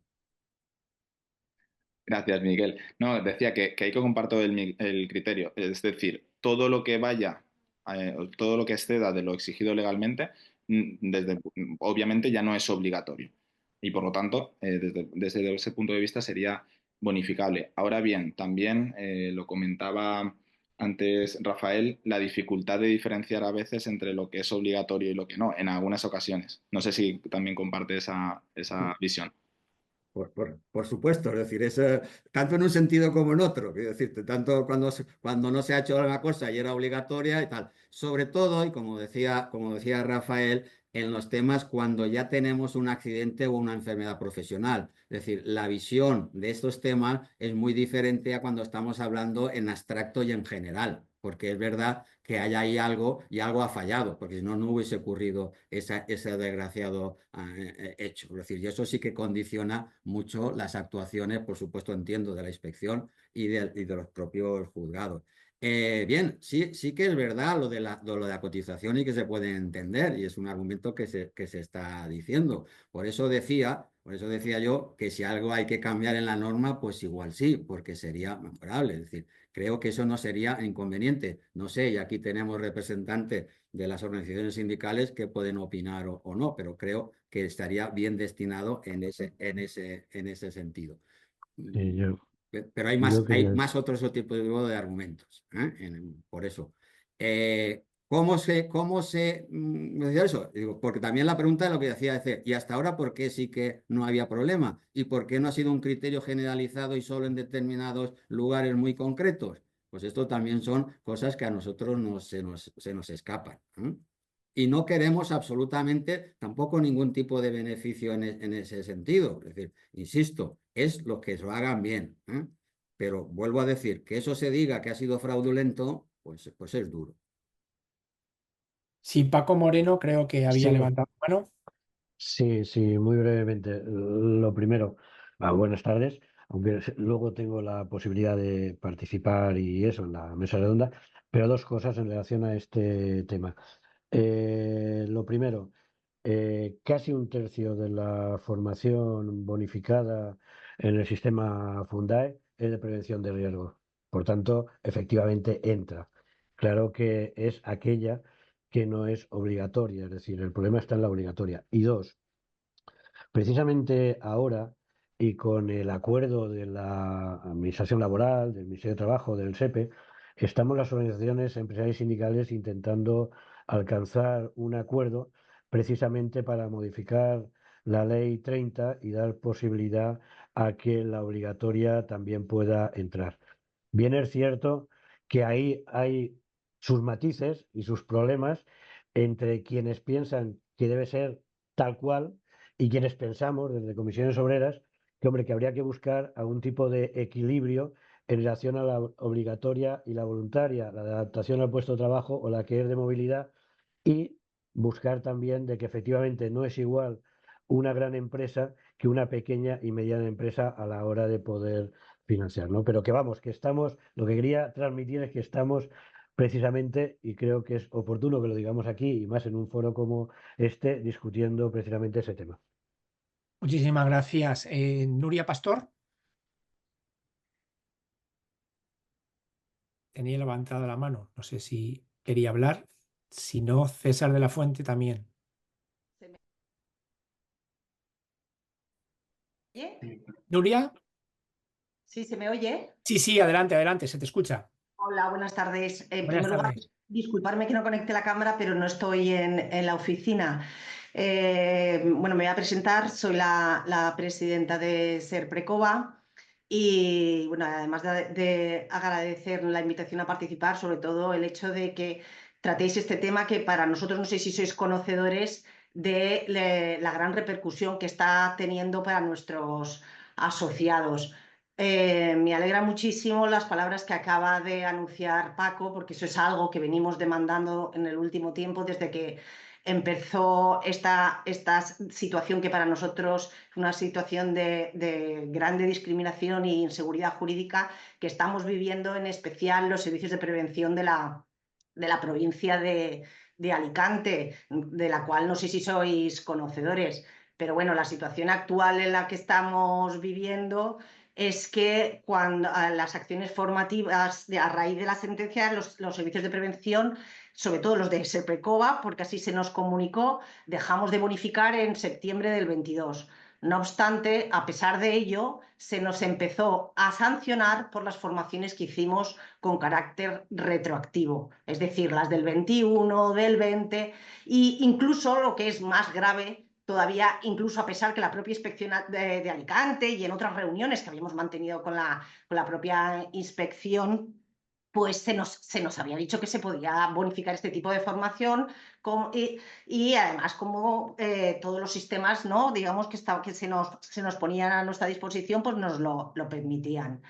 Gracias, Miguel. No, decía que hay que compartir el criterio. Es decir, todo lo que vaya, todo lo que exceda de lo exigido legalmente, obviamente ya no es obligatorio. Y por lo tanto, desde ese punto de vista sería bonificable. Ahora bien, también lo comentaba antes Rafael, la dificultad de diferenciar a veces entre lo que es obligatorio y lo que no, en algunas ocasiones. No sé si también comparte esa visión. Por supuesto, es decir, es, tanto en un sentido como en otro. Quiero decirte, tanto cuando no se ha hecho una cosa y era obligatoria y tal. Sobre todo, y como decía Rafael, en los temas cuando ya tenemos un accidente o una enfermedad profesional. Es decir, la visión de estos temas es muy diferente a cuando estamos hablando en abstracto y en general, porque es verdad que hay ahí algo y algo ha fallado, porque si no, no hubiese ocurrido ese desgraciado hecho. Es decir, y eso sí que condiciona mucho las actuaciones, por supuesto, entiendo, de la inspección y de los propios juzgados. Bien, sí que es verdad lo de la cotización y que se puede entender, y es un argumento que se está diciendo. Por eso decía yo que si algo hay que cambiar en la norma, pues igual sí, porque sería mejorable. Es decir, creo que eso no sería inconveniente. No sé, y aquí tenemos representantes de las organizaciones sindicales que pueden opinar o no, pero creo que estaría bien destinado en ese sentido. Yo Pero hay quería... más otros tipos de argumentos, por eso. ¿Cómo se me decía eso? Digo, porque también la pregunta es lo que decía, ¿y hasta ahora por qué sí que no había problema? ¿Y por qué no ha sido un criterio generalizado y solo en determinados lugares muy concretos? Pues esto también son cosas que a nosotros se nos escapan, ¿eh? Y no queremos absolutamente tampoco ningún tipo de beneficio en ese sentido. Es decir, insisto, es lo que lo hagan bien, ¿eh? Pero vuelvo a decir, que eso se diga que ha sido fraudulento, pues es duro. Sí, Paco Moreno creo que había Sí, levantado la mano. sí, muy brevemente. Lo primero, buenas tardes, aunque luego tengo la posibilidad de participar y eso en la mesa redonda, pero dos cosas en relación a este tema. Lo primero, casi un tercio de la formación bonificada en el sistema Fundae es de prevención de riesgo. Por tanto, efectivamente entra. Claro que es aquella que no es obligatoria, es decir, el problema está en la obligatoria. Y dos, precisamente ahora y con el acuerdo de la Administración Laboral, del Ministerio de Trabajo, del SEPE, estamos las organizaciones empresariales y sindicales intentando alcanzar un acuerdo precisamente para modificar la Ley 30 y dar posibilidad a que la obligatoria también pueda entrar. Bien es cierto que ahí hay sus matices y sus problemas entre quienes piensan que debe ser tal cual y quienes pensamos desde comisiones obreras que, hombre, que habría que buscar algún tipo de equilibrio en relación a la obligatoria y la voluntaria, la de adaptación al puesto de trabajo o la que es de movilidad, y buscar también de que efectivamente no es igual una gran empresa que una pequeña y mediana empresa a la hora de poder financiar, ¿no? Pero que vamos, que estamos, lo que quería transmitir es que estamos precisamente, y creo que es oportuno que lo digamos aquí, y más en un foro como este, discutiendo precisamente ese tema. Muchísimas gracias. Nuria Pastor. Tenía levantada la mano. No sé si quería hablar. Si no, César de la Fuente también. ¿Oye? Nuria. ¿Sí se me oye? Sí, adelante, se te escucha. Hola, buenas tardes. En Buenas primer lugar, tardes. disculparme que no conecte la cámara, pero no estoy en la oficina. Bueno, me voy a presentar, soy la presidenta de Serprecova y, bueno, además de agradecer la invitación a participar, sobre todo el hecho de que tratéis este tema que para nosotros, no sé si sois conocedores de la gran repercusión que está teniendo para nuestros asociados. Me alegra muchísimo las palabras que acaba de anunciar Paco, porque eso es algo que venimos demandando en el último tiempo desde que empezó esta situación que para nosotros es una situación de grande discriminación e inseguridad jurídica que estamos viviendo, en especial los servicios de prevención de la provincia de Alicante, de la cual no sé si sois conocedores, pero bueno, la situación actual en la que estamos viviendo es que cuando las acciones formativas a raíz de la sentencia, los servicios de prevención, sobre todo los de SERPRECOVA, porque así se nos comunicó, dejamos de bonificar en septiembre del 22. No obstante, a pesar de ello, se nos empezó a sancionar por las formaciones que hicimos con carácter retroactivo, es decir, las del 21, del 20, e incluso lo que es más grave, todavía, incluso a pesar que la propia inspección de Alicante y en otras reuniones que habíamos mantenido con la propia inspección, pues se nos había dicho que se podía bonificar este tipo de formación y además como todos los sistemas, ¿no? Digamos que se nos ponían a nuestra disposición, pues nos lo permitían.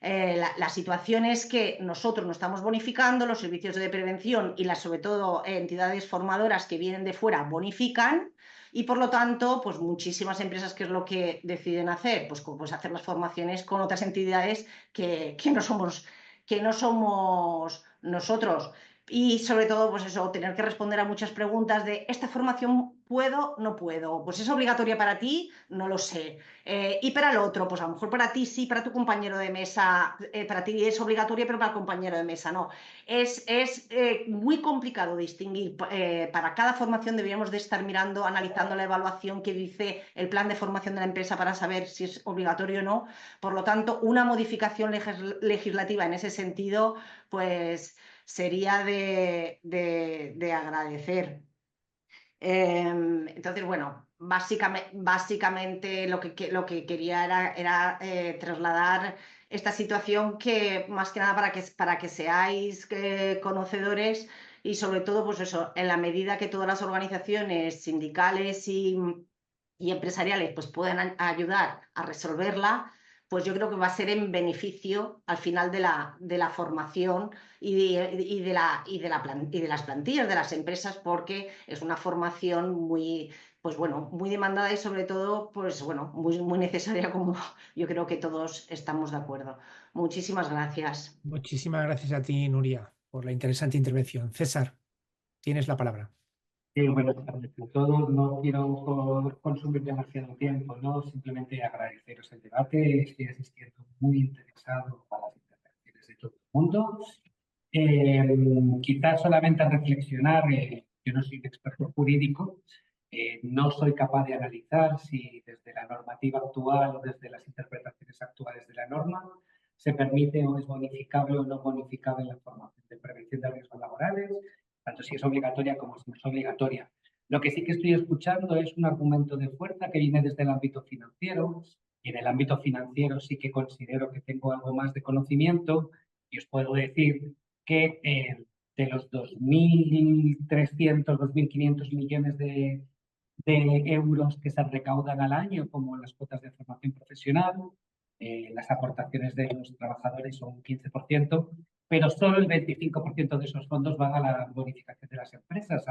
La situación es que nosotros no estamos bonificando, los servicios de prevención y sobre todo entidades formadoras que vienen de fuera bonifican, y por lo tanto, pues muchísimas empresas, ¿qué es lo que deciden hacer? Pues hacer las formaciones con otras entidades que no somos nosotros. Y sobre todo, pues eso, tener que responder a muchas preguntas de ¿esta formación puedo? No puedo. Pues es obligatoria para ti, no lo sé. Y para el otro, pues a lo mejor para ti sí, para tu compañero de mesa, para ti es obligatoria, pero para el compañero de mesa no. Es muy complicado distinguir. Para cada formación deberíamos de estar mirando, analizando la evaluación que dice el plan de formación de la empresa para saber si es obligatorio o no. Por lo tanto, una modificación legislativa en ese sentido, pues sería de agradecer. Entonces, bueno, básicamente lo que quería era trasladar esta situación, que más que nada para que seáis conocedores, y sobre todo, pues eso, en la medida que todas las organizaciones sindicales y empresariales pues puedan ayudar a resolverla, pues yo creo que va a ser en beneficio al final de la formación y de las plantillas de las empresas, porque es una formación muy, pues bueno, muy demandada y sobre todo, pues bueno, muy, muy necesaria, como yo creo que todos estamos de acuerdo. Muchísimas gracias. Muchísimas gracias a ti, Nuria, por la interesante intervención. César, tienes la palabra. Sí, buenas tardes a todos. No quiero consumir demasiado tiempo, ¿no? Simplemente agradeceros el debate. Estoy asistiendo muy interesado a las intervenciones de todo el mundo. Quizás solamente a reflexionar, yo no soy un experto jurídico, no soy capaz de analizar si desde la normativa actual o desde las interpretaciones actuales de la norma se permite o es bonificable o no bonificable la formación de prevención de riesgos laborales, tanto si es obligatoria como si no es obligatoria. Lo que sí que estoy escuchando es un argumento de fuerza que viene desde el ámbito financiero, y en el ámbito financiero sí que considero que tengo algo más de conocimiento, y os puedo decir que de los 2.300, 2.500 millones de euros que se recaudan al año, como las cuotas de formación profesional, las aportaciones de los trabajadores son un 15%, pero solo el 25% de esos fondos van a la bonificación de las empresas,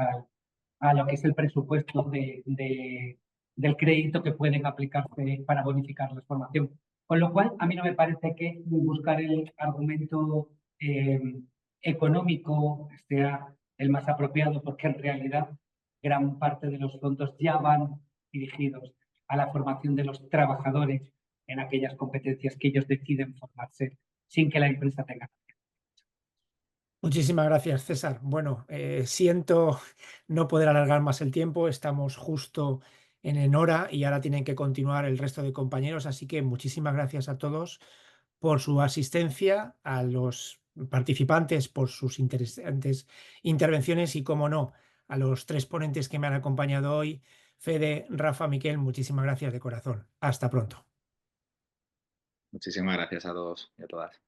a lo que es el presupuesto del crédito que pueden aplicarse para bonificar la formación. Con lo cual, a mí no me parece que buscar el argumento económico sea el más apropiado, porque en realidad gran parte de los fondos ya van dirigidos a la formación de los trabajadores en aquellas competencias que ellos deciden formarse sin que la empresa tenga. Muchísimas gracias, César. Bueno, siento no poder alargar más el tiempo, estamos justo en hora y ahora tienen que continuar el resto de compañeros, así que muchísimas gracias a todos por su asistencia, a los participantes por sus interesantes intervenciones y, como no, a los tres ponentes que me han acompañado hoy, Fede, Rafa, Miquel, muchísimas gracias de corazón. Hasta pronto. Muchísimas gracias a todos y a todas.